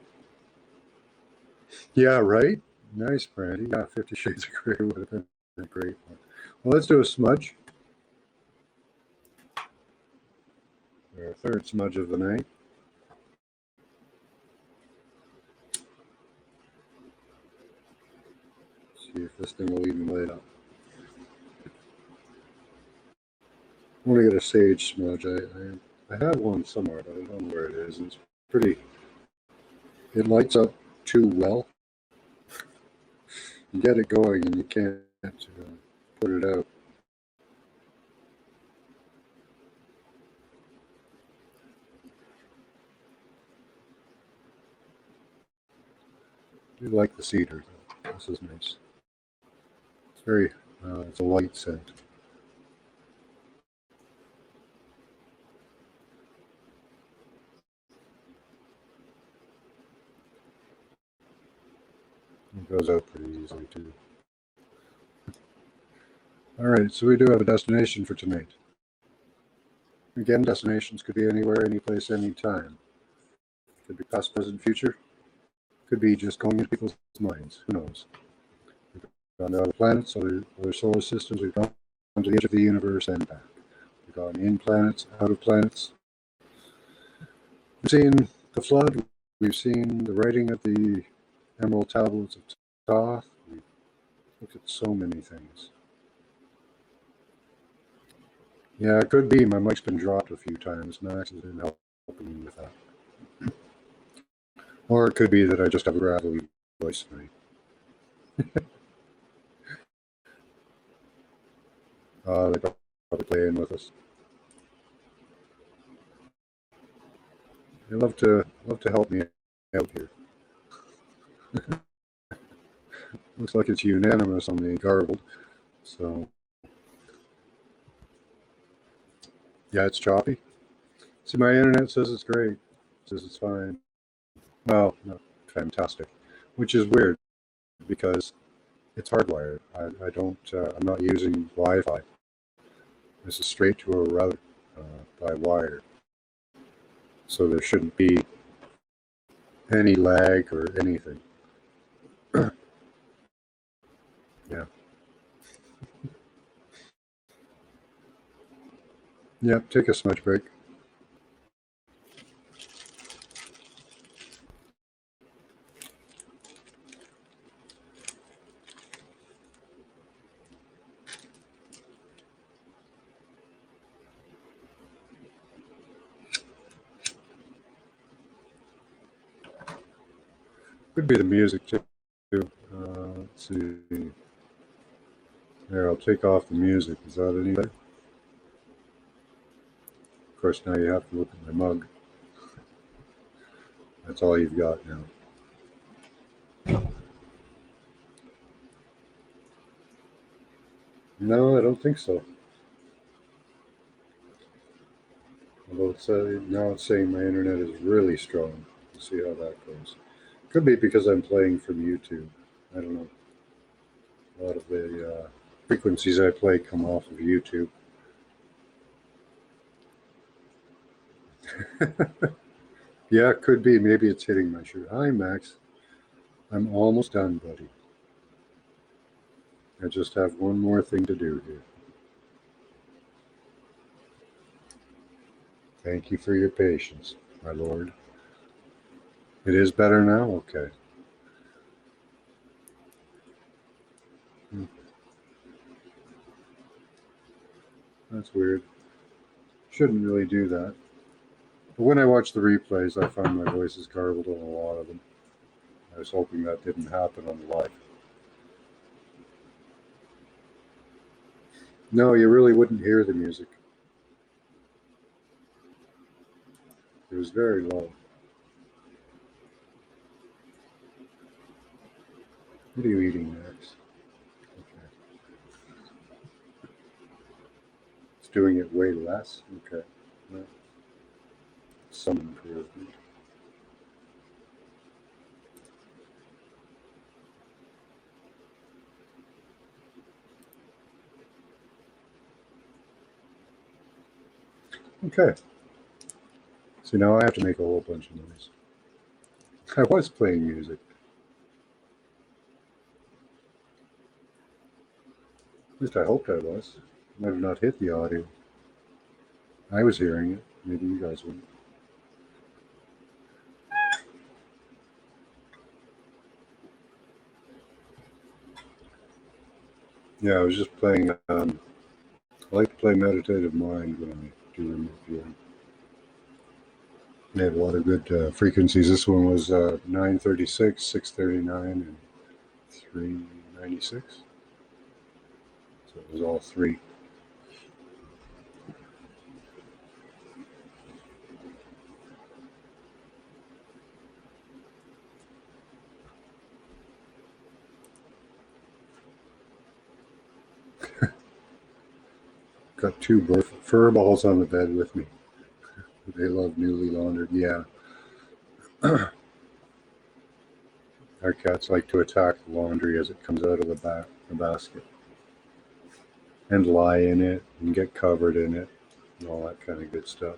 Yeah, right? Nice, Brandy. Yeah, 50 Shades of Grey would have been a great one. Well, let's do a smudge. Our third smudge of the night. See if this thing will even light up. I want to get a sage smudge. I have one somewhere, but I don't know where it is. It's pretty. It lights up too well. You get it going and you can't put it out. I do like the cedar, though. This is nice. It's very, it's a light scent. It goes out pretty easily, too. All right, so we do have a destination for tonight. Again, destinations could be anywhere, any place, any time. Could be past, present, future. Could be just going into people's minds. Who knows? We've gone to other planets, other solar systems. We've gone to the edge of the universe and back. We've gone in planets, out of planets. We've seen the flood. We've seen the writing of the Emerald Tablets of Thoth. We've looked at so many things. Yeah, it could be my mic's been dropped a few times. Max has been helping me with that. Or it could be that I just have a gravelly voice tonight. They're probably playing with us. They love to help me out here. Looks like it's unanimous on the garbled. So yeah, it's choppy. See, my internet says it's great. It says it's fine. Well, not fantastic, which is weird because it's hardwired. I don't. I'm not using Wi-Fi. This is straight to a router by wire, so there shouldn't be any lag or anything. Yeah. Yep. Take a smudge break. Could be the music too. Let's see. There, I'll take off the music. Is that any better? Of course, now you have to look at my mug. That's all you've got now. No, I don't think so. Although now it's saying my internet is really strong. We'll see how that goes. Could be because I'm playing from YouTube. I don't know. A lot of the frequencies I play come off of YouTube. Yeah, it could be. Maybe it's hitting my shirt. Hi, Max. I'm almost done, buddy. I just have one more thing to do here. Thank you for your patience, my lord. It is better now? Okay. Hmm, that's weird. Shouldn't really do that. But when I watch the replays, I find my voice is garbled on a lot of them. I was hoping that didn't happen on the live. No, you really wouldn't hear the music. It was very low. What are you eating, Max? Okay. It's doing it way less? Okay. Well, some improvement. Okay. So now I have to make a whole bunch of noise. I was playing music. At least I hoped I was. I might have not hit the audio. I was hearing it. Maybe you guys wouldn't. Yeah, I was just playing. I like to play Meditative Mind when I do remote viewing. They have a lot of good frequencies. This one was 936, 639, and 396. So it was all three. got two fur balls on the bed with me. They love newly laundered. Yeah. Our cats like to attack the laundry as it comes out of the basket and lie in it and get covered in it and all that kind of good stuff.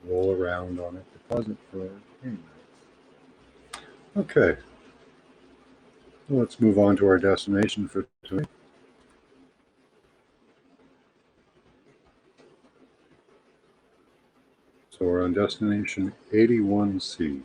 Roll around on it, deposit for anyway. Okay. Well, let's move on to our destination for today. So we're on destination 81C.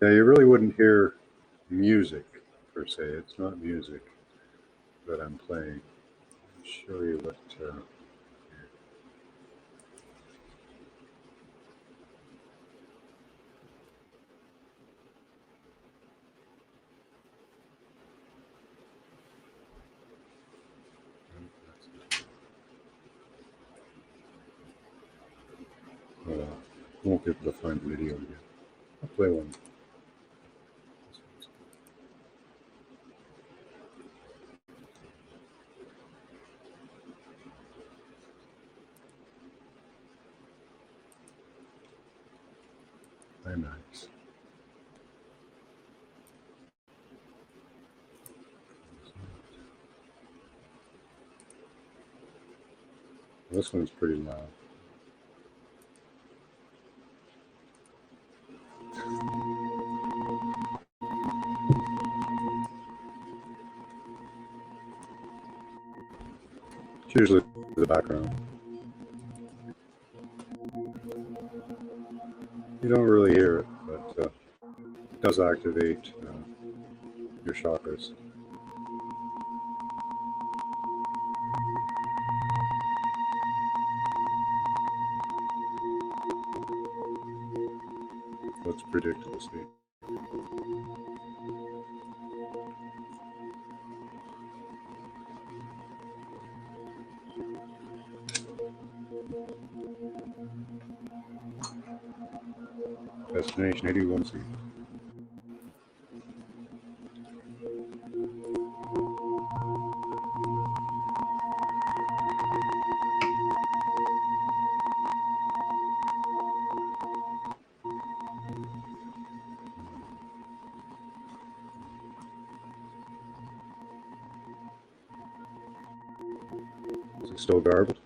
Yeah, you really wouldn't hear music per se. It's not music that I'm playing. I'll show you what. Won't be able to find the video again. I'll play one. Hi, Max. This one's pretty loud. It's usually the background. You don't really hear it, but it does activate your chakras. Let's predict this week. Destination 81C. Is it still garbled?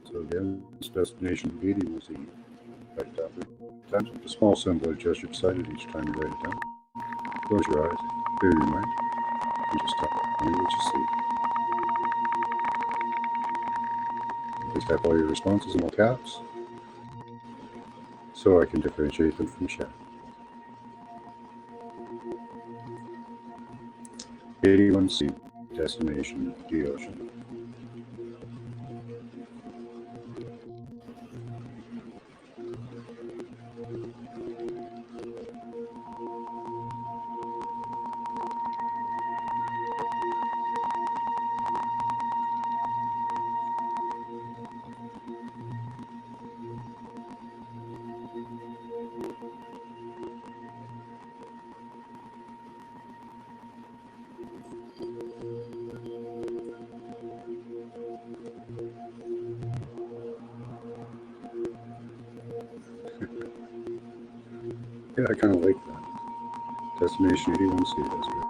So again, it's destination 81C. Right after times with the small symbol or gesture beside it each time you write it down. Close your eyes, clear your mind, and just tell me what you see. Please type all your responses in all caps so I can differentiate them from chat. 81C, destination the ocean. Yeah, I kind of like that. Destination 81C, that's good.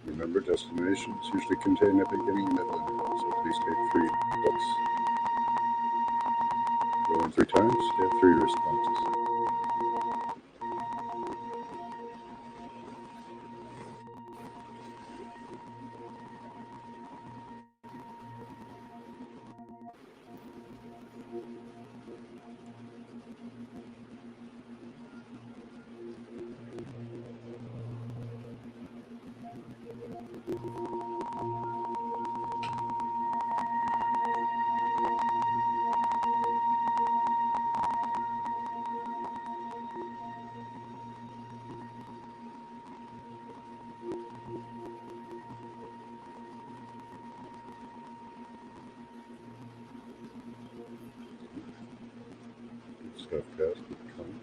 Remember, destinations usually contain a beginning, middle, and end, so please take 3 books. Go in 3 times, get 3 responses. Good stuff, guys. Keep coming.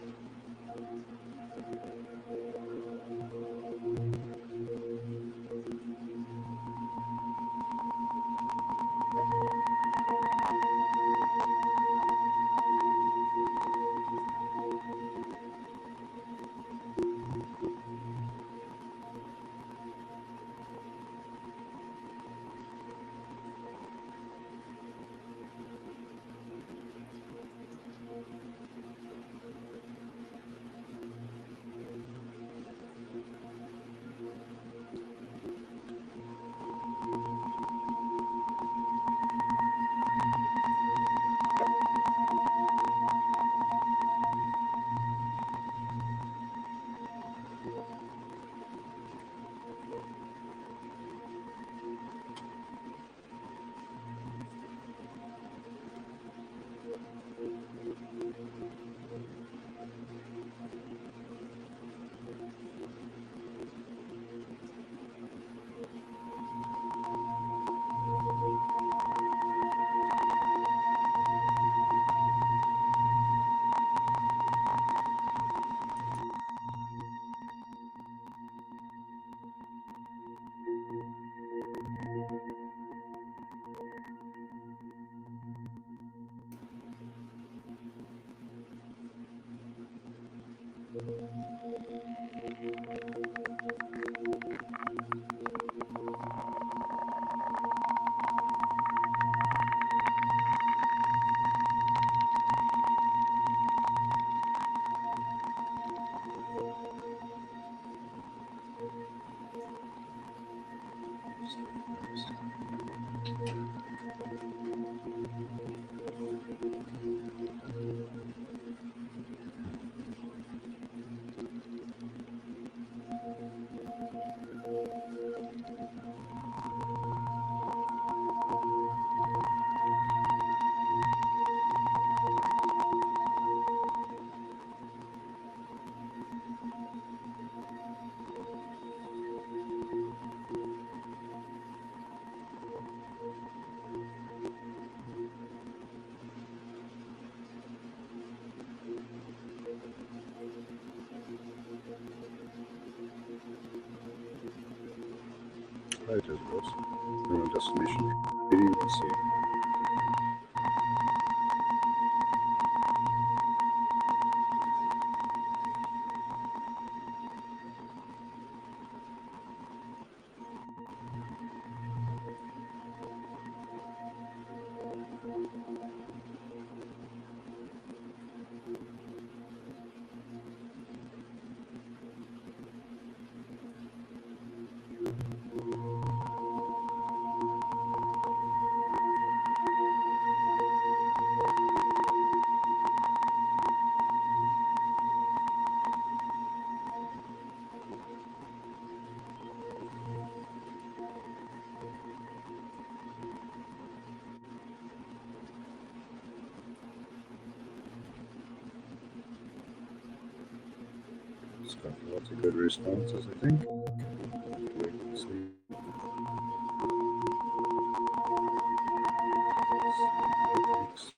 Hi, Jezebels. We're on destination 81C. It's got lots of good responses, I think. Wait and see. Thanks.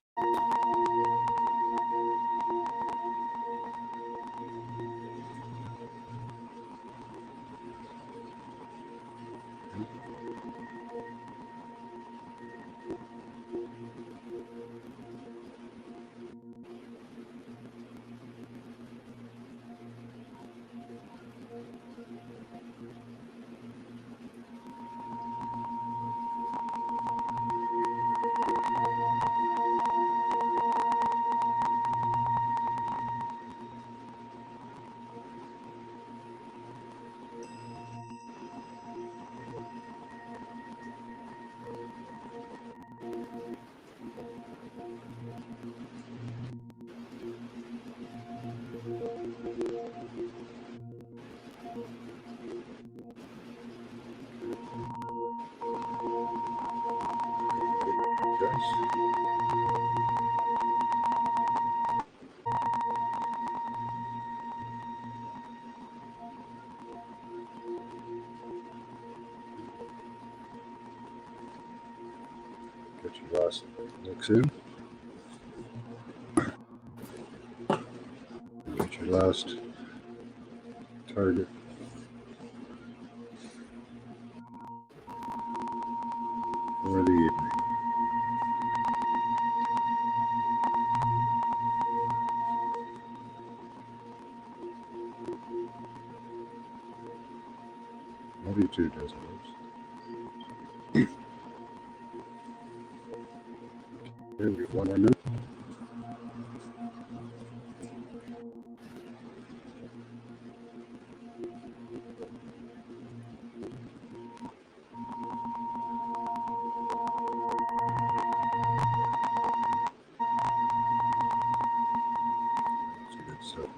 Get your last looks in. Get your last target. For the evening. Love you too, Desert Rose. Okay, we have 1 more minute. That's good stuff.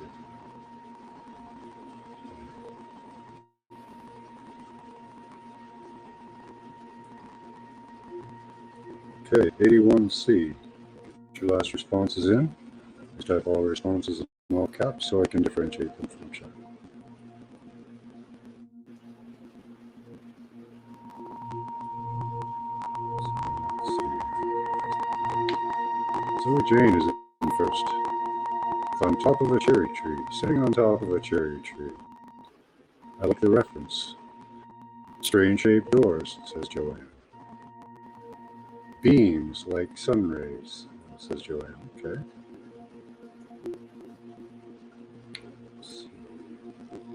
Okay, 81C. Your last responses in. Just type all responses in all caps so I can differentiate them from each other. So Jane is in first. On top of a cherry tree, sitting on top of a cherry tree. I like the reference. Strange shaped doors, says Joanne. Beams like sun rays, says Joanne. Okay.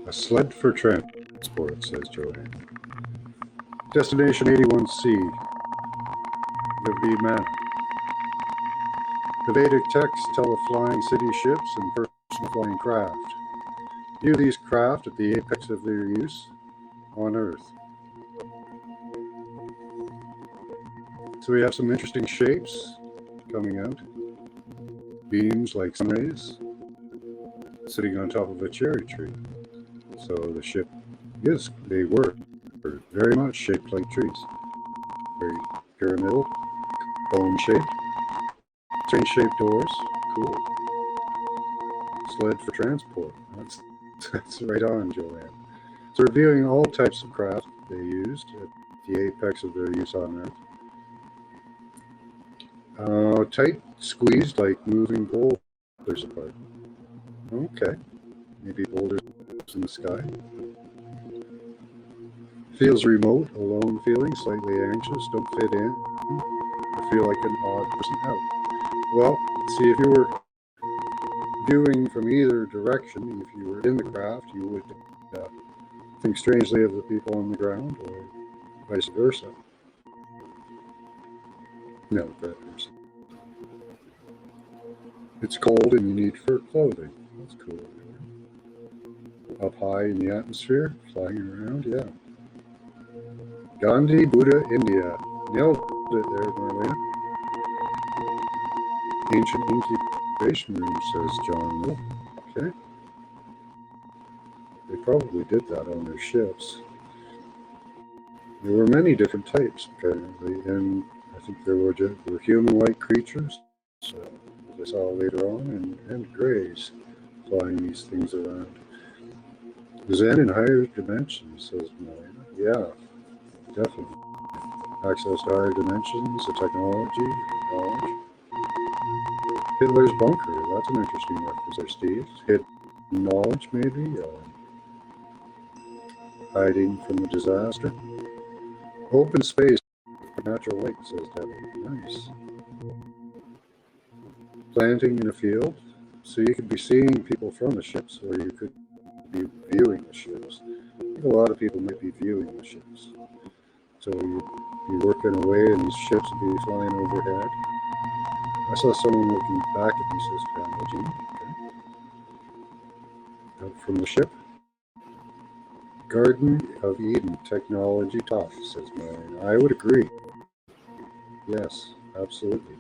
A sled for transport, says Joanne. Destination 81C, the Vimana. The Vedic texts tell of flying city ships and personal flying craft. View these craft at the apex of their use on Earth. So we have some interesting shapes coming out. Beams like sun rays, sitting on top of a cherry tree. So the ship is, they were very much shaped like trees. Very pyramidal, cone shaped, strange shaped doors, cool. Sled for transport, that's right on, Joanne. So reviewing all types of craft they used at the apex of their use on Earth. Tight, squeezed like moving boulders apart. Okay, maybe boulders in the sky. Feels remote, alone feeling, slightly anxious, don't fit in, or feel like an odd person out. Well, see, if you were viewing from either direction, if you were in the craft, you would think strangely of the people on the ground, or vice versa. No, vice versa. It's cold and you need fur clothing. That's cool. Up high in the atmosphere, flying around, yeah. Gandhi, Buddha, India. Nailed it there, Marlena. Ancient incubation room, says John Mill. Okay. They probably did that on their ships. There were many different types, apparently, and I think there were human-like creatures, as I saw later on, and greys flying these things around. Zen in higher dimensions, says Marlena. Yeah, definitely. Access to higher dimensions, the technology, knowledge. Hitler's bunker, that's an interesting reference there, Steve. Hidden knowledge, maybe? Hiding from the disaster. Open space, natural light, says Devin. Nice. Planting in a field, so you could be seeing people from the ships, or you could be viewing the ships. I think a lot of people might be viewing the ships. So you'd be working away and these ships would be flying overhead. I saw someone looking back at me, says Pamela Jean. Okay. Out from the ship. Garden of Eden, technology talk, says Marion. I would agree. Yes, absolutely.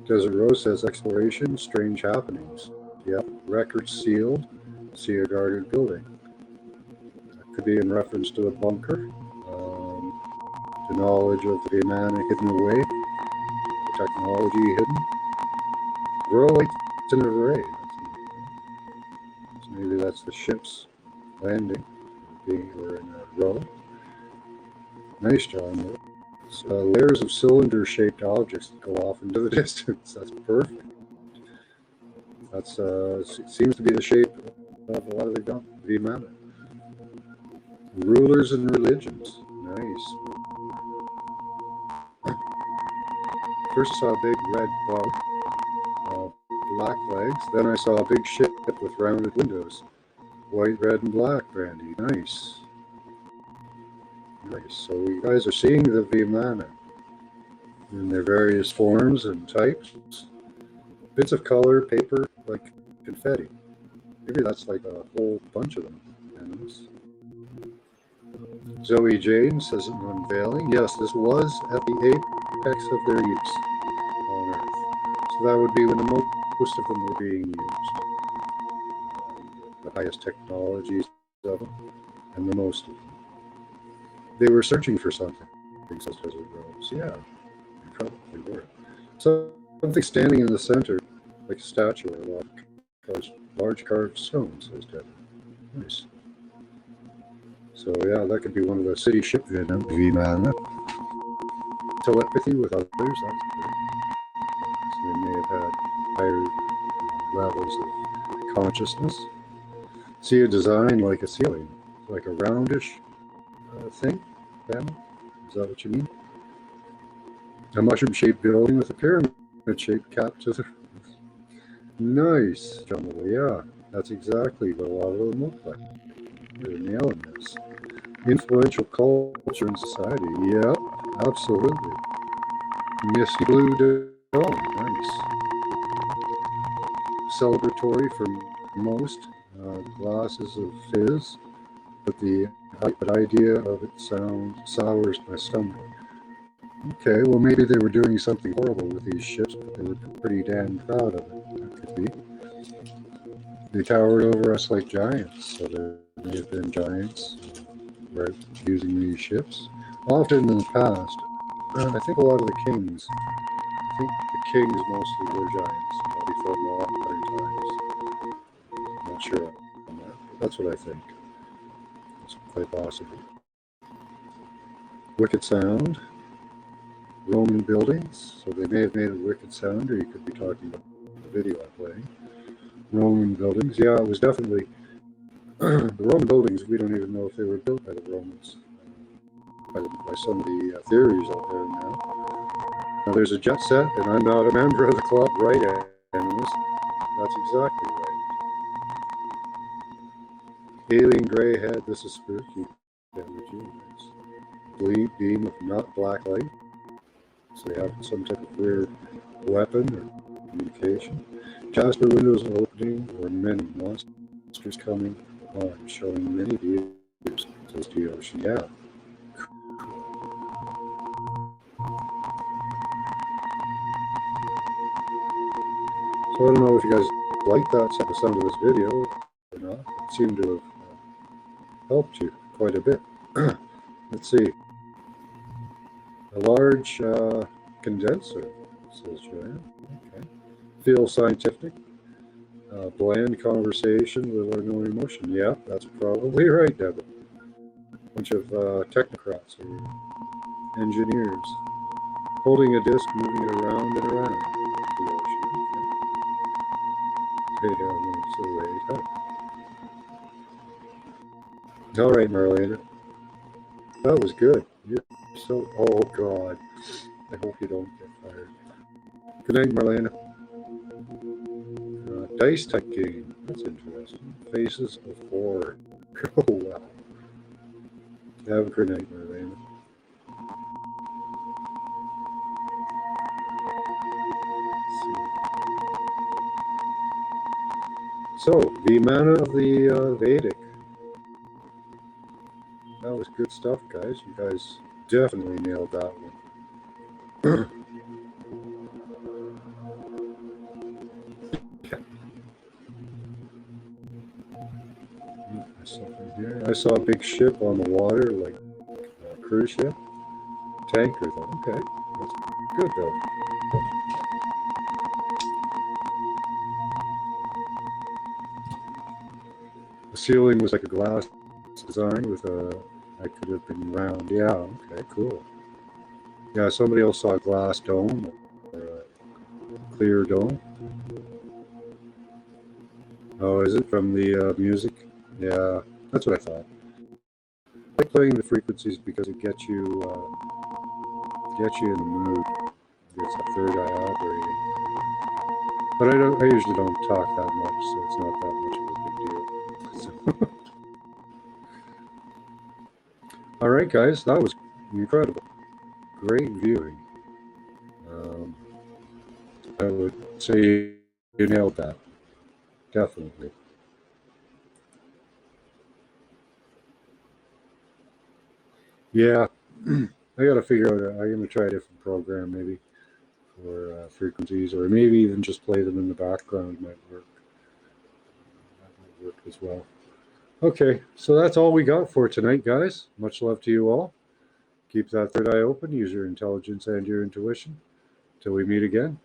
Desert Rose says exploration, strange happenings. Yep, record sealed, see a guarded building. That could be in reference to a bunker, to knowledge of the Vimana hidden away. technology hidden. Grow lights in an array. So maybe that's the ship's landing, or in a row. Nice job. Layers of cylinder-shaped objects that go off into the distance. That's perfect. That's seems to be the shape of a lot of the Vimana. Rulers and religions. Nice. First I saw a big red bug, black legs. Then I saw a big ship with rounded windows. White, red, and black, Brandy. Nice. Nice. So you guys are seeing the Vimana in their various forms and types. Bits of color, paper, like confetti. Maybe that's like a whole bunch of them. Animals. Zoe Jane says an unveiling. Yes, this was at the apex of their use on Earth. So that would be when the most of them were being used. The highest technologies of them, and the most of them. They were searching for something, says Desert Rose. Yeah, they probably were. So something standing in the center, like a statue or a large carved stone, says Deborah. Nice. So yeah, that could be one of the city ship Vimana. Telepathy with others, that's good. So they may have had higher levels of consciousness. See a design like a ceiling, like a roundish thing, family? Is that what you mean? A mushroom-shaped building with a pyramid-shaped cap to the roof. Nice, John. Yeah, that's exactly what a lot of them look like. You're nailing this. Influential culture and society. Yep, absolutely. Misty blue dome. Nice. Celebratory for most. Glasses of fizz, but the idea of it sours my stomach. Okay, well maybe they were doing something horrible with these ships, but they were pretty damn proud of it. That could be. They towered over us like giants, so there may have been giants using these ships. Often in the past, I think a lot of the kings, mostly were giants before modern times. I'm not sure on that, but that's what I think. It's quite possible. Wicked sound. Roman buildings, so they may have made a wicked sound, or you could be talking about the video I'm playing. Roman buildings, yeah, it was definitely the Roman buildings. We don't even know if they were built by the Romans, by some of the theories out there now. Now there's a jet set, and I'm not a member of the club, right, animals? That's exactly right. Alien gray head, this is spooky. Bleed beam of not black light. So they have some type of weird weapon or communication. Jasper windows opening, or many monsters coming on, showing many views close to the ocean. Yeah. So I don't know if you guys like that sound of this video or not. It seemed to have helped you quite a bit. Let's see. A large condenser, says Joanne. Okay. Feel scientific. Bland conversation with or no emotion. Yeah, that's probably right, Deborah. A bunch of technocrats or engineers holding a disc, moving it around and around the ocean. Okay. All right, Marlena. That was good. You're so. Oh God. I hope you don't get fired. Good night, Marlena. Dice type game. That's interesting. Faces of Horror. Oh, wow. Have a good night, Marlena. So, the mana of the Vedic. That was good stuff, guys. You guys definitely nailed that one. I saw a big ship on the water, like a cruise ship. Tanker, though. Okay. That's good though. The ceiling was like a glass design with a. I could have been round. Yeah. Okay. Cool. Yeah. Somebody else saw a glass dome or a clear dome. Oh, is it from the music? Yeah. That's what I thought. I like playing the frequencies because it gets you in the mood. It's a third eye operating. But I don't. I usually don't talk that much, so it's not that much of a big deal. So, all right, guys, that was incredible. Great viewing. Um, I would say you nailed that. Definitely. Yeah, I got to figure out. I'm going to try a different program maybe for frequencies, or maybe even just play them in the background might work. That might work as well. Okay, so that's all we got for tonight, guys. Much love to you all. Keep that third eye open. Use your intelligence and your intuition. Till we meet again.